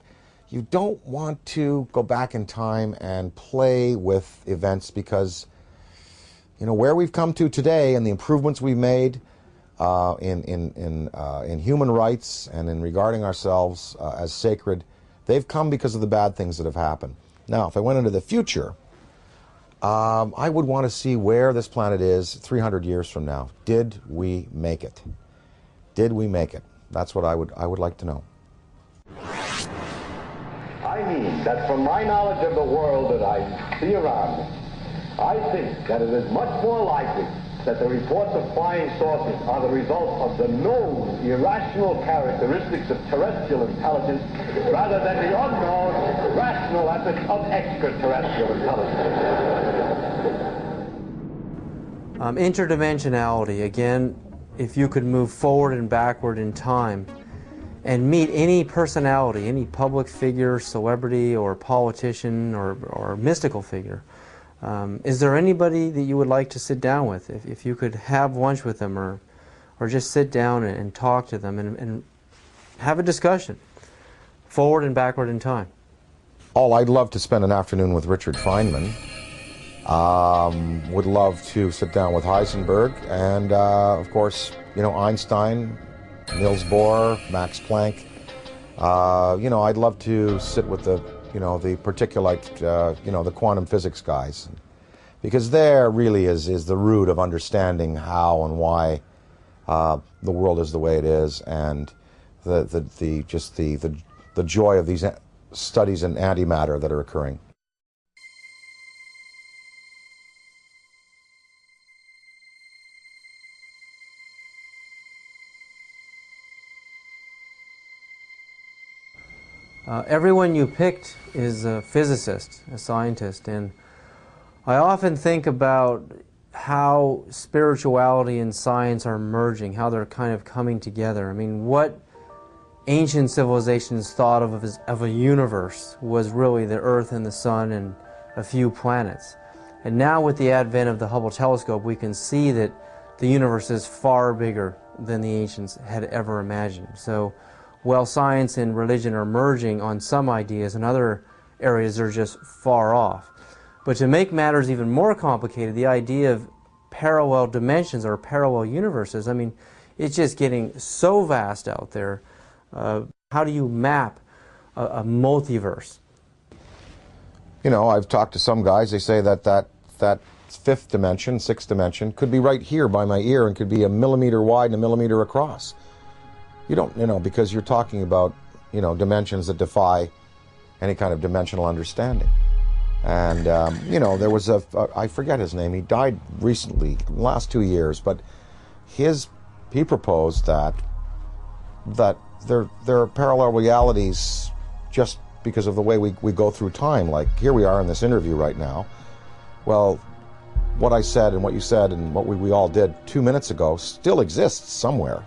you don't want to go back in time and play with events, because where we've come to today and the improvements we've made in human rights and in regarding ourselves as sacred, they've come because of the bad things that have happened. Now, if I went into the future, I would want to see where this planet is 300 years from now. Did we make it? Did we make it? That's what I would like to know. I mean that from my knowledge of the world that I see around me, I think that it is much more likely that the reports of flying saucers are the result of the known irrational characteristics of terrestrial intelligence rather than the unknown rational ethics of extraterrestrial intelligence. Interdimensionality, again, if you could move forward and backward in time and meet any personality, any public figure, celebrity, or politician, or mystical figure, is there anybody that you would like to sit down with? If you could have lunch with them, or just sit down and talk to them and have a discussion, forward and backward in time? Oh, I'd love to spend an afternoon with Richard Feynman. Would love to sit down with Heisenberg, and of course, Einstein, Niels Bohr, Max Planck, You know, I'd love to sit with the, you know, the particulate, you know, the quantum physics guys, because there really is the root of understanding how and why the world is the way it is, and the joy of these studies in antimatter that are occurring. Everyone you picked is a physicist, a scientist, and I often think about how spirituality and science are merging, how they're kind of coming together. I mean, what ancient civilizations thought of a universe was really the Earth and the Sun and a few planets. And now with the advent of the Hubble telescope, we can see that the universe is far bigger than the ancients had ever imagined. So while science and religion are merging on some ideas, in other areas they're just far off. But to make matters even more complicated, the idea of parallel dimensions or parallel universes, I mean, it's just getting so vast out there. How do you map a multiverse? You know, I've talked to some guys, they say that fifth dimension, sixth dimension, could be right here by my ear and could be a millimeter wide and a millimeter across. You don't, you know, because you're talking about, you know, dimensions that defy any kind of dimensional understanding. And, you know, there was I forget his name, he died recently, in the last 2 years, but he proposed that there are parallel realities just because of the way we go through time. Like, here we are in this interview right now. Well, what I said and what you said and what we all did 2 minutes ago still exists somewhere.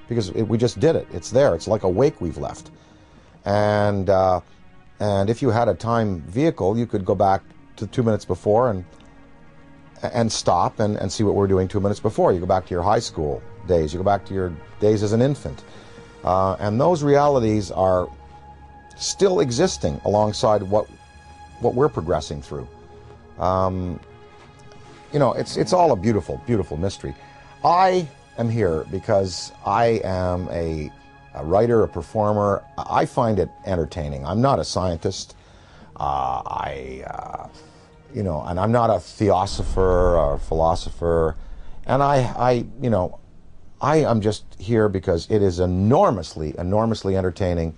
Because we just did it. It's there. It's like a wake we've left. And if you had a time vehicle, you could go back to 2 minutes before and stop and see what we're doing 2 minutes before. You go back to your high school days. You go back to your days as an infant. And those realities are still existing alongside what we're progressing through. You know, it's all a beautiful, beautiful mystery. I am here because I am a writer, a performer. I find it entertaining. I'm not a scientist. You know, and I'm not a theosopher or philosopher. And you know, I am just here because it is enormously, enormously entertaining.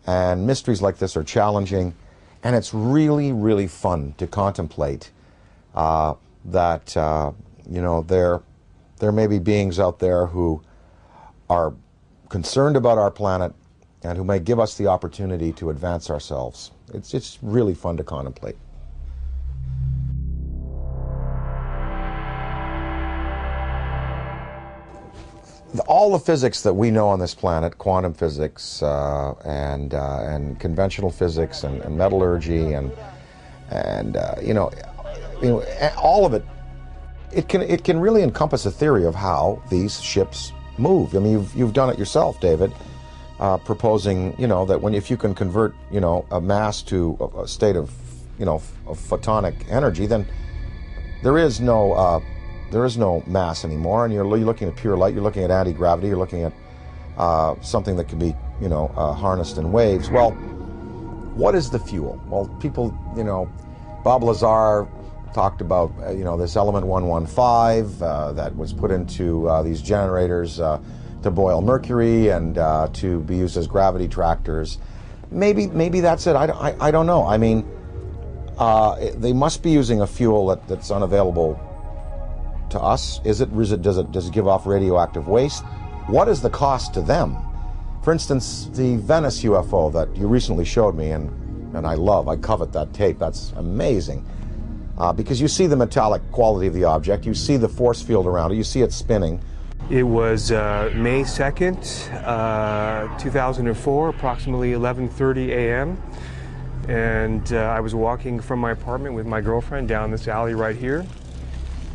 And mysteries like this are challenging. And it's really, really fun to contemplate that, you know, there may be beings out there who are concerned about our planet and who may give us the opportunity to advance ourselves. It's really fun to contemplate. All the physics that we know on this planet, quantum physics and conventional physics and metallurgy and you know, all of it, it can really encompass a theory of how these ships move. I mean, you've done it yourself, David, proposing, you know, that if you can convert, you know, a mass to a state of, you know, of photonic energy, then there is no mass anymore, and you're looking at pure light. You're looking at anti-gravity. You're looking at something that can be, you know, harnessed in waves. Well, what is the fuel? Well, people, you know, Bob Lazar talked about, you know, this element 115 that was put into these generators to boil mercury and to be used as gravity tractors. Maybe that's it. I don't know. I mean, they must be using a fuel that's unavailable to us. Does it give off radioactive waste? What is the cost to them? For instance, the Venice UFO that you recently showed me, and I covet that tape. That's amazing. Because you see the metallic quality of the object, you see the force field around it, you see it spinning. It was May 2nd, 2004, approximately 11:30 a.m. And I was walking from my apartment with my girlfriend down this alley right here.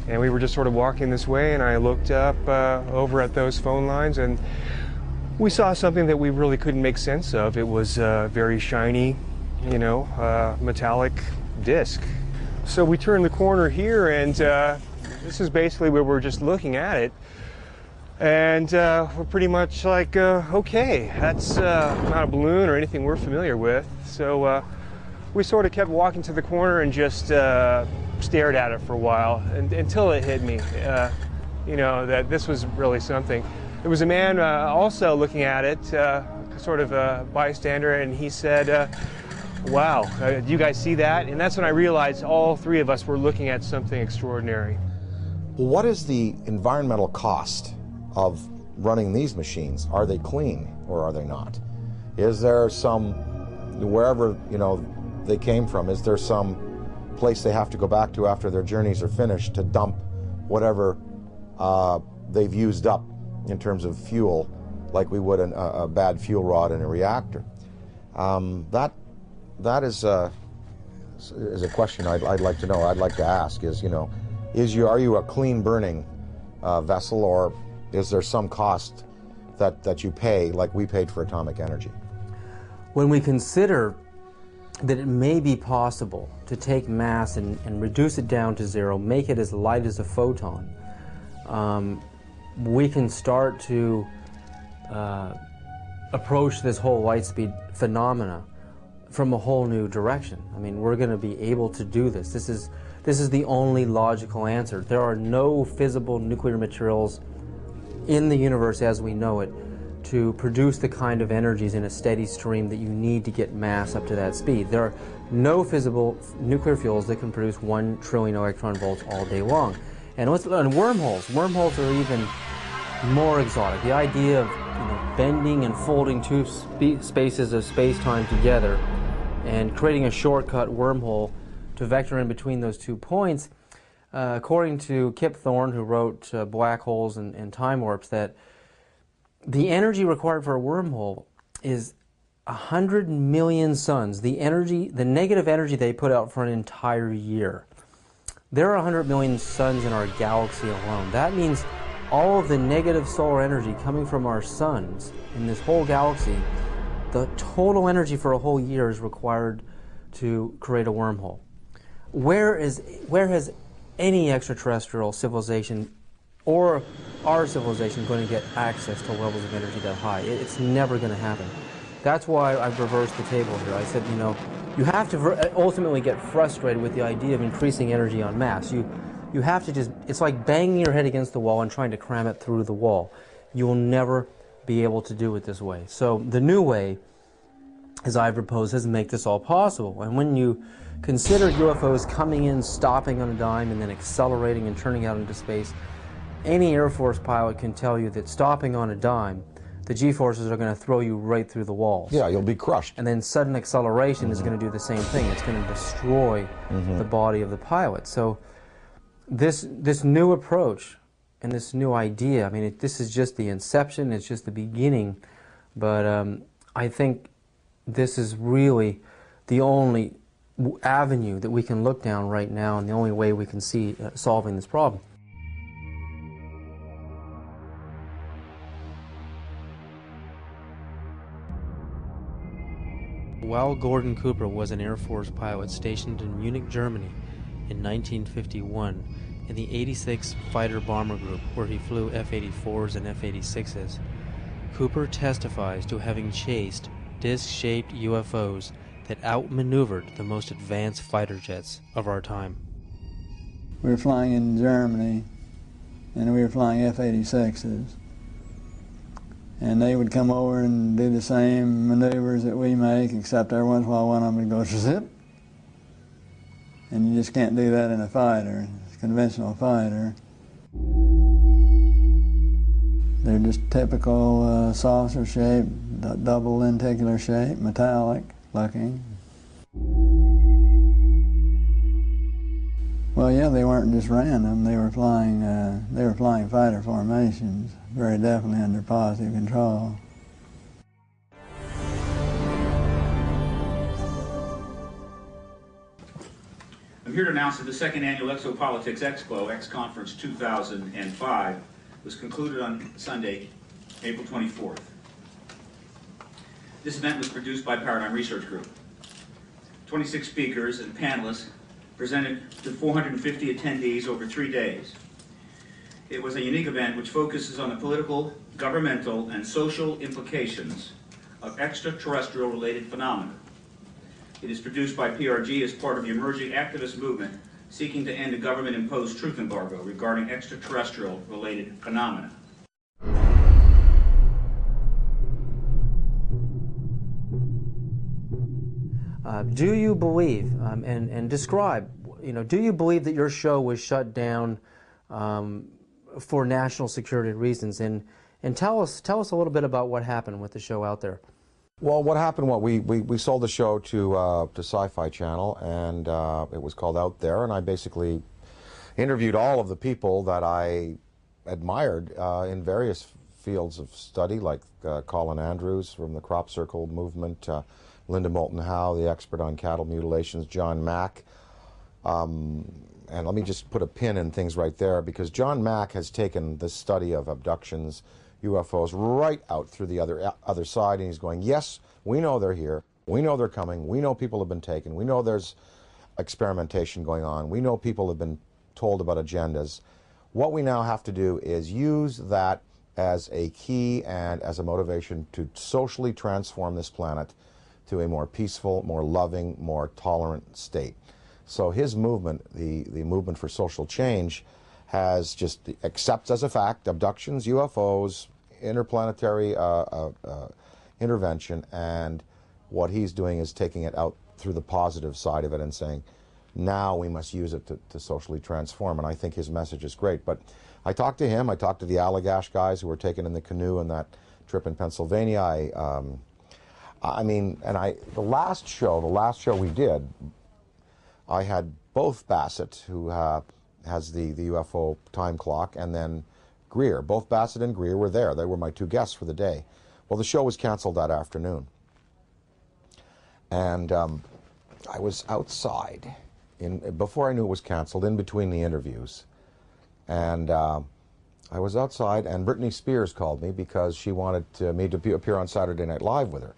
And we were just sort of walking this way, and I looked up over at those phone lines, and we saw something that we really couldn't make sense of. It was a very shiny, you know, metallic disc. So we turned the corner here, and this is basically where we're just looking at it. And we're pretty much like, okay, that's not a balloon or anything we're familiar with. So we sort of kept walking to the corner and just stared at it for a while until it hit me, you know, that this was really something. There was a man also looking at it, sort of a bystander, and he said, wow, do you guys see that? And that's when I realized all three of us were looking at something extraordinary. What is the environmental cost of running these machines? Are they clean or are they not? Is there some, wherever, you know, they came from, is there some place they have to go back to after their journeys are finished to dump whatever they've used up in terms of fuel, like we would a bad fuel rod in a reactor? That is a question I'd like to know. I'd like to ask is, you know, are you a clean burning vessel, or is there some cost that you pay like we paid for atomic energy? When we consider that it may be possible to take mass and reduce it down to zero, make it as light as a photon, we can start to approach this whole light speed phenomena from a whole new direction. I mean, we're going to be able to do this. This is the only logical answer. There are no fissile nuclear materials in the universe as we know it to produce the kind of energies in a steady stream that you need to get mass up to that speed. There are no fissile nuclear fuels that can produce 1 trillion electron volts all day long. And wormholes are even more exotic. The idea of, you know, bending and folding two spaces of space-time together and creating a shortcut wormhole to vector in between those 2 points, according to Kip Thorne, who wrote Black Holes and Time Warps, that the energy required for a wormhole is 100 million suns, the negative energy they put out for an entire year. There are 100 million suns in our galaxy alone. That means all of the negative solar energy coming from our suns in this whole galaxy, the total energy for a whole year is required to create a wormhole. Where has any extraterrestrial civilization or our civilization going to get access to levels of energy that high? It's never going to happen. That's why I've reversed the table here. I said, you know, you have to ultimately get frustrated with the idea of increasing energy en masse. You have to just, it's like banging your head against the wall and trying to cram it through the wall. You will never be able to do it this way. So the new way, as I've proposed, is to make this all possible. And when you consider UFOs coming in, stopping on a dime, and then accelerating and turning out into space, any Air Force pilot can tell you that stopping on a dime, the G-forces are going to throw you right through the walls. Yeah, you'll be crushed. And then sudden acceleration is going to do the same thing. It's going to destroy the body of the pilot. So this new approach and this new idea, I mean, this is just the inception, it's just the beginning, but I think this is really the only avenue that we can look down right now and the only way we can see solving this problem. While Gordon Cooper was an Air Force pilot stationed in Munich, Germany in 1951 in the 86th Fighter Bomber Group, where he flew F-84s and F-86s, Cooper testifies to having chased disc-shaped UFOs that outmaneuvered the most advanced fighter jets of our time. We were flying in Germany, and we were flying F-86s. And they would come over and do the same maneuvers that we make, except every once in a while one of them would go zip. And you just can't do that in a fighter, a conventional fighter. They're just typical saucer shape, double lenticular shape, metallic looking. Well, yeah, they weren't just random. They were flying fighter formations, very definitely under positive control. I'm here to announce that the second annual Exopolitics Expo, X-Conference 2005, was concluded on Sunday, April 24th. This event was produced by Paradigm Research Group. 26 speakers and panelists presented to 450 attendees over 3 days. It was a unique event which focuses on the political, governmental, and social implications of extraterrestrial-related phenomena. It is produced by PRG as part of the emerging activist movement seeking to end a government-imposed truth embargo regarding extraterrestrial-related phenomena. Do you believe, and describe, do you believe that your show was shut down for national security reasons? And tell us a little bit about what happened with the show out there. Well, what happened, we sold the show to Sci-Fi Channel, and it was called Out There, and I basically interviewed all of the people that I admired in various fields of study, like Colin Andrews from the Crop Circle movement, Linda Moulton Howe, the expert on cattle mutilations, John Mack. And let me just put a pin in things right there, because John Mack has taken the study of abductions, UFOs, right out through the other side, and he's going, yes, we know they're here, we know they're coming, we know people have been taken, we know there's experimentation going on, we know people have been told about agendas. What we now have to do is use that as a key and as a motivation to socially transform this planet to a more peaceful, more loving, more tolerant state. So his movement, the movement for social change, has just accepts as a fact abductions, UFOs, interplanetary intervention, and what he's doing is taking it out through the positive side of it and saying, now we must use it to socially transform. And I think his message is great. But I talked to him, I talked to the Allagash guys who were taken in the canoe in that trip in Pennsylvania. The last show we did, I had both Bassett, who has the UFO time clock, and then Greer. Both Bassett and Greer were there. They were my two guests for the day. Well, the show was canceled that afternoon. And I was outside, before I knew it was canceled, in between the interviews. And I was outside, and Britney Spears called me because she wanted me to appear on Saturday Night Live with her.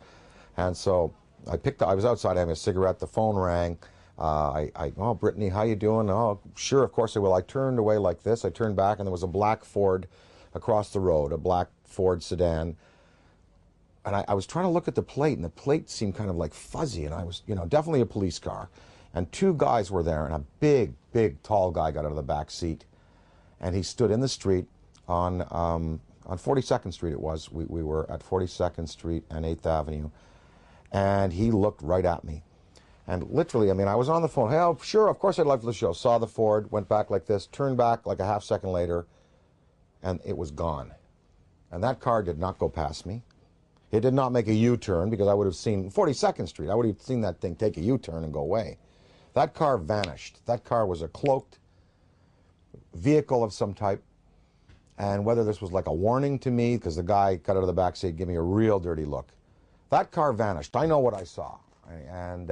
And so I was outside having a cigarette, the phone rang. Oh, Brittany, how you doing? Oh, sure, of course I will. I turned away like this. I turned back, and there was a black Ford across the road, a black Ford sedan. And I was trying to look at the plate, and the plate seemed kind of like fuzzy, and I was, definitely a police car. And two guys were there, and a big, big, tall guy got out of the back seat. And he stood in the street on 42nd Street it was. We were at 42nd Street and 8th Avenue. And he looked right at me. And literally, I was on the phone. Hey, oh, sure, of course I'd love the show. Saw the Ford, went back like this, turned back like a half second later, and it was gone. And that car did not go past me. It did not make a U-turn, because I would have seen 42nd Street. I would have seen that thing take a U-turn and go away. That car vanished. That car was a cloaked vehicle of some type. And whether this was like a warning to me, because the guy got out of the back seat, gave me a real dirty look. That car vanished. I know what I saw. And,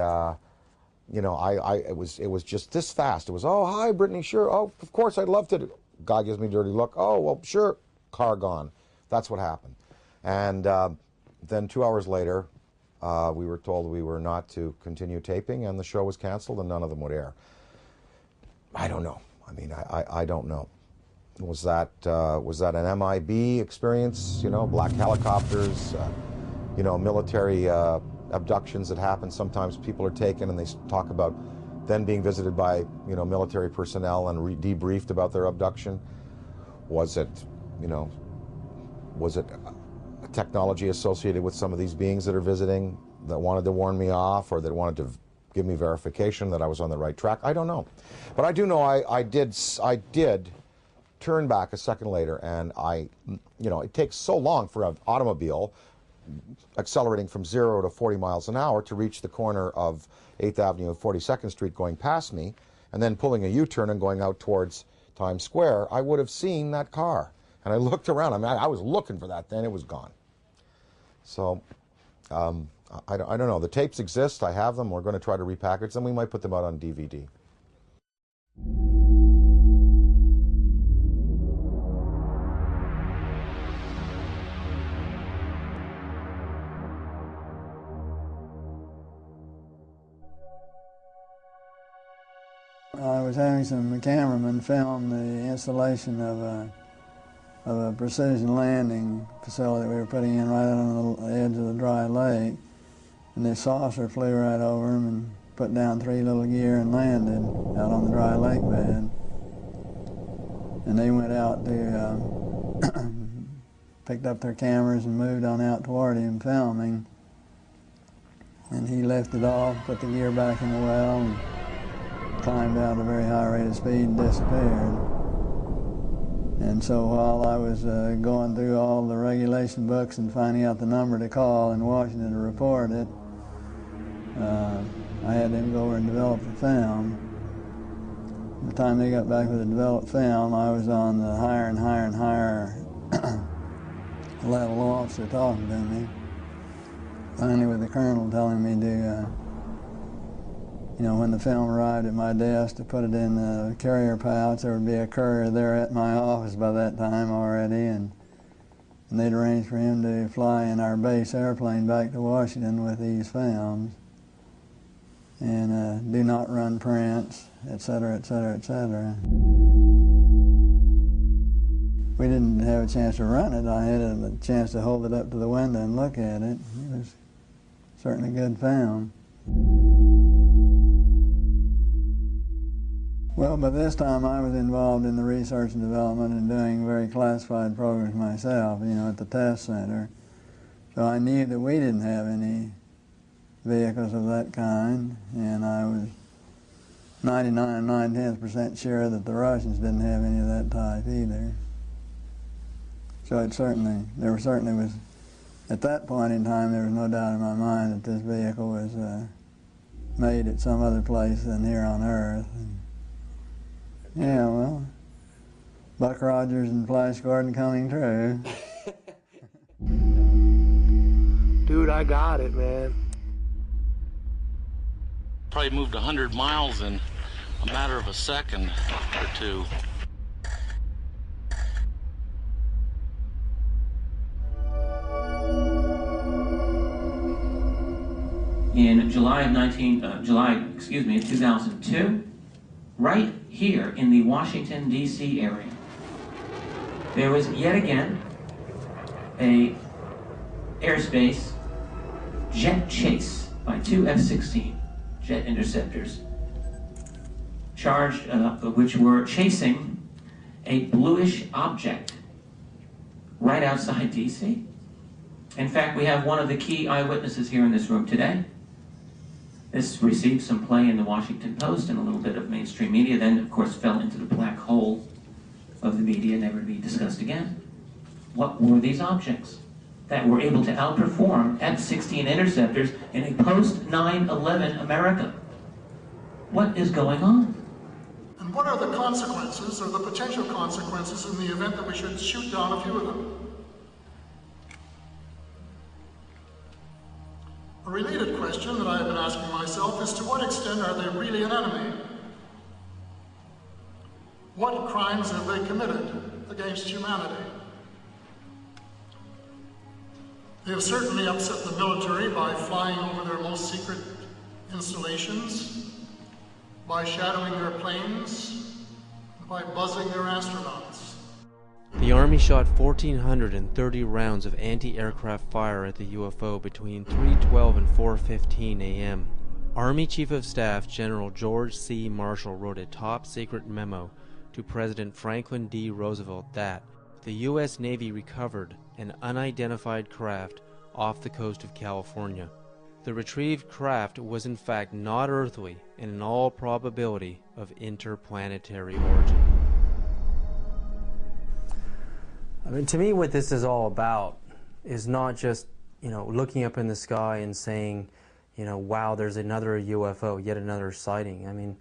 it was just this fast. It was, oh, hi, Brittany, sure. Oh, of course, I'd love to. Guy gives me a dirty look. Oh, well, sure. Car gone. That's what happened. And then 2 hours later, we were told we were not to continue taping, and the show was canceled, and none of them would air. I don't know. I don't know. Was that an MIB experience? Black helicopters, military abductions that happen. Sometimes people are taken, and they talk about then being visited by military personnel and debriefed about their abduction. Was it a technology associated with some of these beings that are visiting that wanted to warn me off, or that wanted to give me verification that I was on the right track? I don't know. But I do know I did turn back a second later, and it takes so long for an automobile accelerating from 0 to 40 miles an hour to reach the corner of 8th Avenue and 42nd Street going past me, and then pulling a U-turn and going out towards Times Square. I would have seen that car. And I looked around. I was looking for that, then it was gone. So, I don't know. The tapes exist. I have them. We're going to try to repackage them. We might put them out on DVD. I was having some cameramen film the installation of a of a precision landing facility we were putting in right on the edge of the dry lake. And this saucer flew right over them and put down 3 little gear and landed out on the dry lake bed. And they went out to, picked up their cameras and moved on out toward him filming. And he lifted off, put the gear back in the well, and climbed out at a very high rate of speed and disappeared. And so while I was going through all the regulation books and finding out the number to call in Washington to report it, I had them go over and develop the film. By the time they got back with the developed film, I was on the higher and higher and higher level officer talking to me. Finally with the colonel telling me to, when the film arrived at my desk, to put it in the carrier pouch. There would be a courier there at my office by that time already, and they'd arranged for him to fly in our base airplane back to Washington with these films, and do not run prints, etc., etc., etc. We didn't have a chance to run it. I had a chance to hold it up to the window and look at it. It was certainly good film. Well, by this time I was involved in the research and development and doing very classified programs myself, at the test center. So I knew that we didn't have any vehicles of that kind, and I was 99 9/10% sure that the Russians didn't have any of that type either. So there certainly was, at that point in time, there was no doubt in my mind that this vehicle was made at some other place than here on Earth. Yeah, well, Buck Rogers and Flash Gordon coming true. Dude, I got it, man. Probably moved 100 miles in a matter of a second or two. In July of 2002, right here in the Washington, D.C. area, there was yet again a airspace jet chase by 2 F-16 jet interceptors, which were chasing a bluish object right outside D.C. In fact, we have one of the key eyewitnesses here in this room today. This received some play in the Washington Post and a little bit of mainstream media, then of course fell into the black hole of the media, never to be discussed again. What were these objects that were able to outperform F-16 interceptors in a post-9/11 America? What is going on? And what are the consequences, or the potential consequences, in the event that we should shoot down a few of them? A related question that I have been asking myself is, to what extent are they really an enemy? What crimes have they committed against humanity? They have certainly upset the military by flying over their most secret installations, by shadowing their planes, and by buzzing their astronauts. The Army shot 1,430 rounds of anti-aircraft fire at the UFO between 3:12 and 4:15 a.m. Army Chief of Staff General George C. Marshall wrote a top-secret memo to President Franklin D. Roosevelt that the U.S. Navy recovered an unidentified craft off the coast of California. The retrieved craft was in fact not earthly and in all probability of interplanetary origin. I mean, to me, what this is all about is not just, looking up in the sky and saying, wow, there's another UFO, yet another sighting. I mean,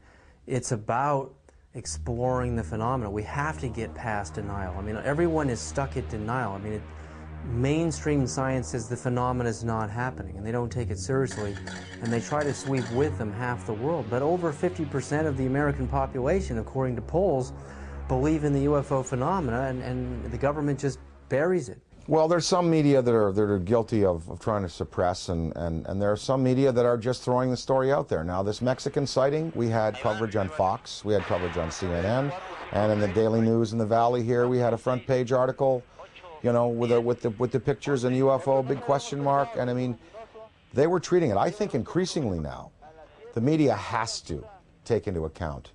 it's about exploring the phenomena. We have to get past denial. I mean, everyone is stuck at denial. I mean, mainstream science says the phenomena is not happening, and they don't take it seriously, and they try to sweep with them half the world. But over 50% of the American population, according to polls, believe in the UFO phenomena, and the government just buries it. Well, there's some media that are guilty of trying to suppress, and there are some media that are just throwing the story out there. Now, this Mexican sighting, we had coverage on Fox, we had coverage on CNN, and in the Daily News in the Valley here, we had a front page article, you know, with the pictures and UFO, big question mark, and I mean, they were treating it. I think increasingly now, the media has to take into account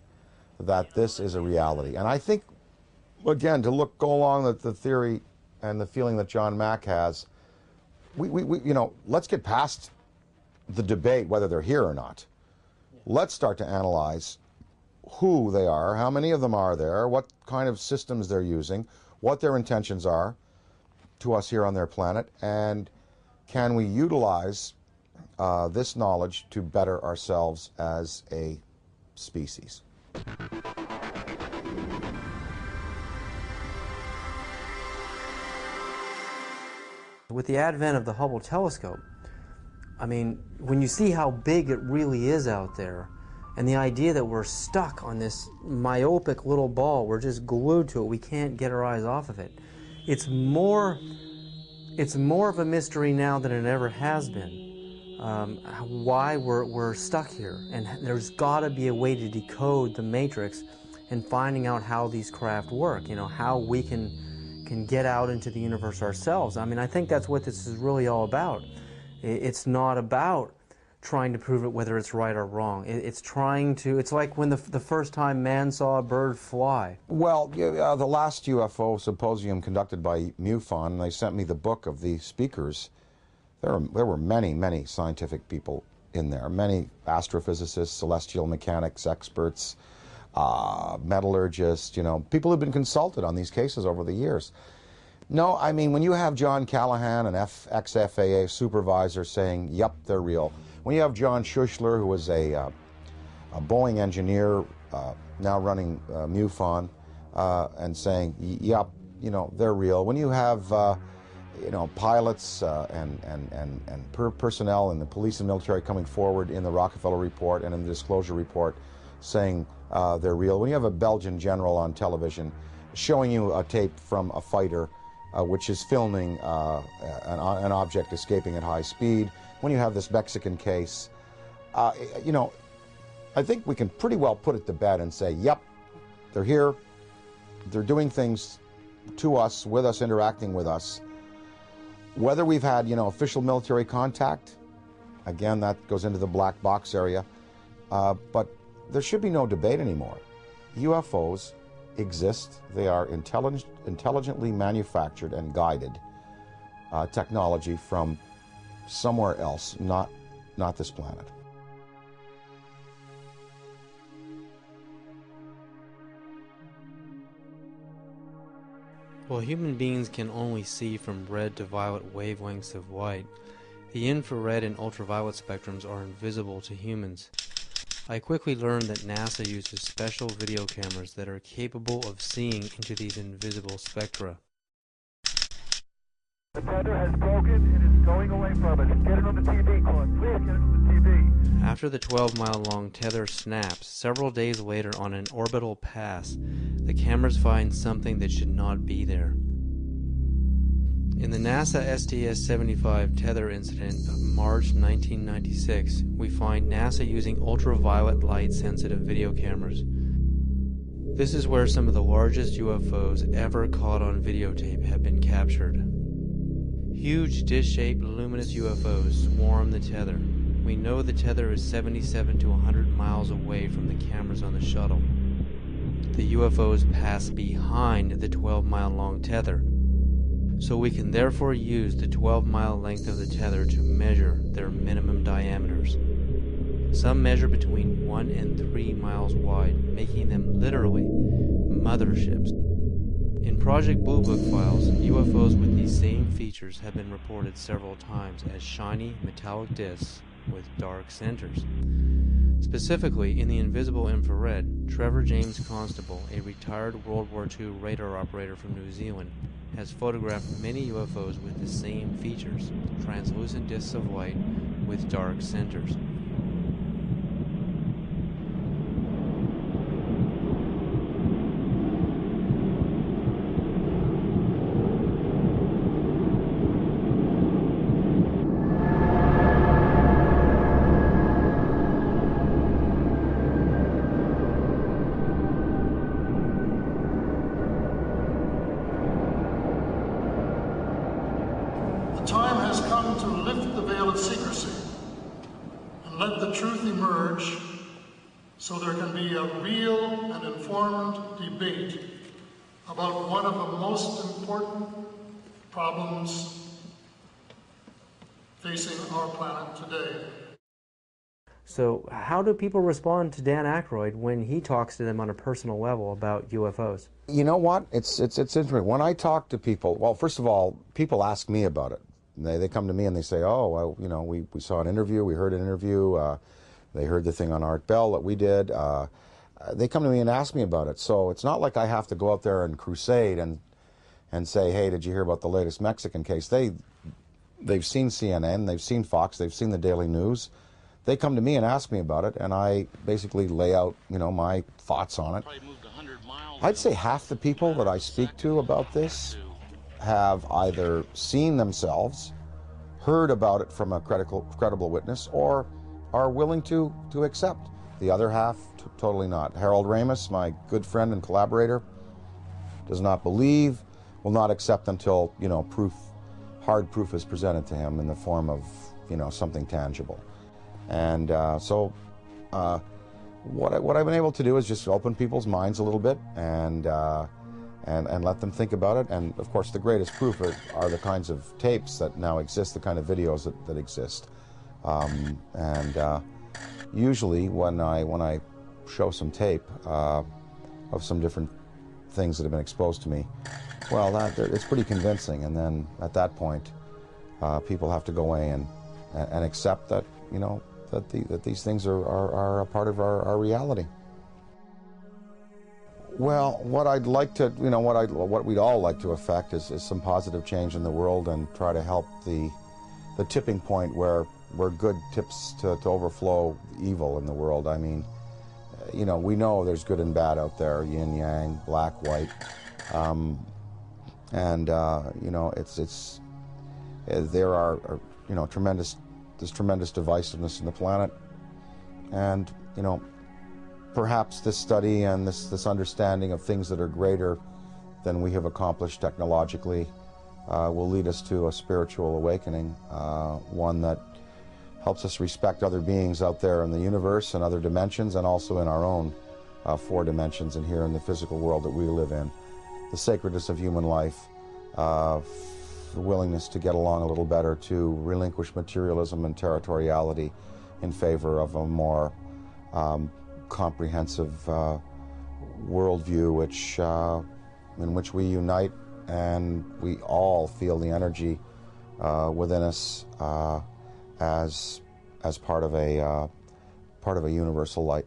that this is a reality. And I think, again, to go along with the theory and the feeling that John Mack has, we you know, let's get past the debate whether they're here or not. Let's start to analyze who they are, how many of them are there, what kind of systems they're using, what their intentions are to us here on their planet, and can we utilize this knowledge to better ourselves as a species. With the advent of the Hubble telescope, I mean, when you see how big it really is out there, and the idea that we're stuck on this myopic little ball, we're just glued to it, we can't get our eyes off of it. It's more of a mystery now than it ever has been. Why we're stuck here, and there's got to be a way to decode the matrix and finding out how these craft work, you know, how we can get out into the universe ourselves. I mean, I think that's what this is really all about. It's not about trying to prove it whether it's right or wrong. It's trying to, it's like when the first time man saw a bird fly. Well, the last UFO symposium conducted by MUFON, they sent me the book of the speakers. There were many, many scientific people in there, many astrophysicists, celestial mechanics experts, metallurgists, you know, people who've been consulted on these cases over the years. No, I mean, when you have John Callahan, an ex-FAA supervisor, saying, yep, they're real. When you have John Schuessler, who was a Boeing engineer, now running MUFON, and saying, yep, you know, they're real. When you have, you know, pilots and personnel in the police and military coming forward in the Rockefeller Report and in the Disclosure Report saying they're real. When you have a Belgian general on television showing you a tape from a fighter which is filming an object escaping at high speed, when you have this Mexican case, you know, I think we can pretty well put it to bed and say, yep, they're here, they're doing things to us, with us, interacting with us. Whether we've had, you know, official military contact, again, that goes into the black box area, but there should be no debate anymore. UFOs exist. They are intelligently manufactured and guided technology from somewhere else, not this planet. While human beings can only see from red to violet wavelengths of light, the infrared and ultraviolet spectrums are invisible to humans. I quickly learned that NASA uses special video cameras that are capable of seeing into these invisible spectra. The tether has broken and is going away from us. Get it on the TV, Claude. Please get it on the TV. After the 12-mile-long tether snaps, several days later on an orbital pass, the cameras find something that should not be there. In the NASA STS-75 tether incident of March 1996, we find NASA using ultraviolet light-sensitive video cameras. This is where some of the largest UFOs ever caught on videotape have been captured. Huge dish-shaped luminous UFOs swarm the tether. We know the tether is 77 to 100 miles away from the cameras on the shuttle. The UFOs pass behind the 12-mile-long tether, so we can therefore use the 12-mile length of the tether to measure their minimum diameters. Some measure between 1 and 3 miles wide, making them literally motherships. In Project Blue Book files, UFOs with these same features have been reported several times as shiny metallic discs with dark centers. Specifically, in the invisible infrared, Trevor James Constable, a retired World War II radar operator from New Zealand, has photographed many UFOs with the same features, translucent discs of light with dark centers. time to lift the veil of secrecy and let the truth emerge so there can be a real and informed debate about one of the most important problems facing our planet today. So how do people respond to Dan Akyrod when he talks to them on a personal level about UFOs? You know what? It's interesting. When I talk to people, well, first of all, people ask me about it. They come to me and they say, oh, well, you know, we saw an interview, we heard an interview, they heard the thing on Art Bell that we did. They come to me and ask me about it. So it's not like I have to go out there and crusade and say, hey, did you hear about the latest Mexican case? They've seen CNN, they've seen Fox, they've seen the Daily News. They come to me and ask me about it, and I basically lay out, you know, my thoughts on it. I'd say half the people that I speak to about this have either seen themselves, heard about it from a credible witness, or are willing to accept. The other half, totally not. Harold Ramis, my good friend and collaborator, does not believe, will not accept until, you know, hard proof is presented to him in the form of, you know, something tangible. And so what I've been able to do is just open people's minds a little bit and let them think about it. And of course, the greatest proof are the kinds of tapes that now exist, the kind of videos that exist. Usually when I show some tape of some different things that have been exposed to me, well, it's pretty convincing. And then at that point, people have to go away and accept that, you know, that these things are a part of our reality. Well, what I'd like to, you know, what we'd all like to affect is some positive change in the world and try to help the tipping point where good tips to overflow evil in the world. I mean, you know, we know there's good and bad out there, yin yang, black, white, you know, there are, you know, there's tremendous divisiveness in the planet, and, you know, perhaps this study and this understanding of things that are greater than we have accomplished technologically will lead us to a spiritual awakening, one that helps us respect other beings out there in the universe and other dimensions, and also in our own 4 dimensions and here in the physical world that we live in. The sacredness of human life, the willingness to get along a little better, to relinquish materialism and territoriality in favor of a more comprehensive worldview in which we unite and we all feel the energy within us as part of a universal light.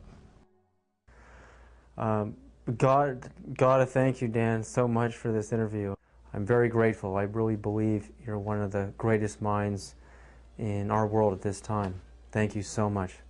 Gotta thank you, Dan, so much for this interview. I'm very grateful. I really believe you're one of the greatest minds in our world at this time. Thank you so much.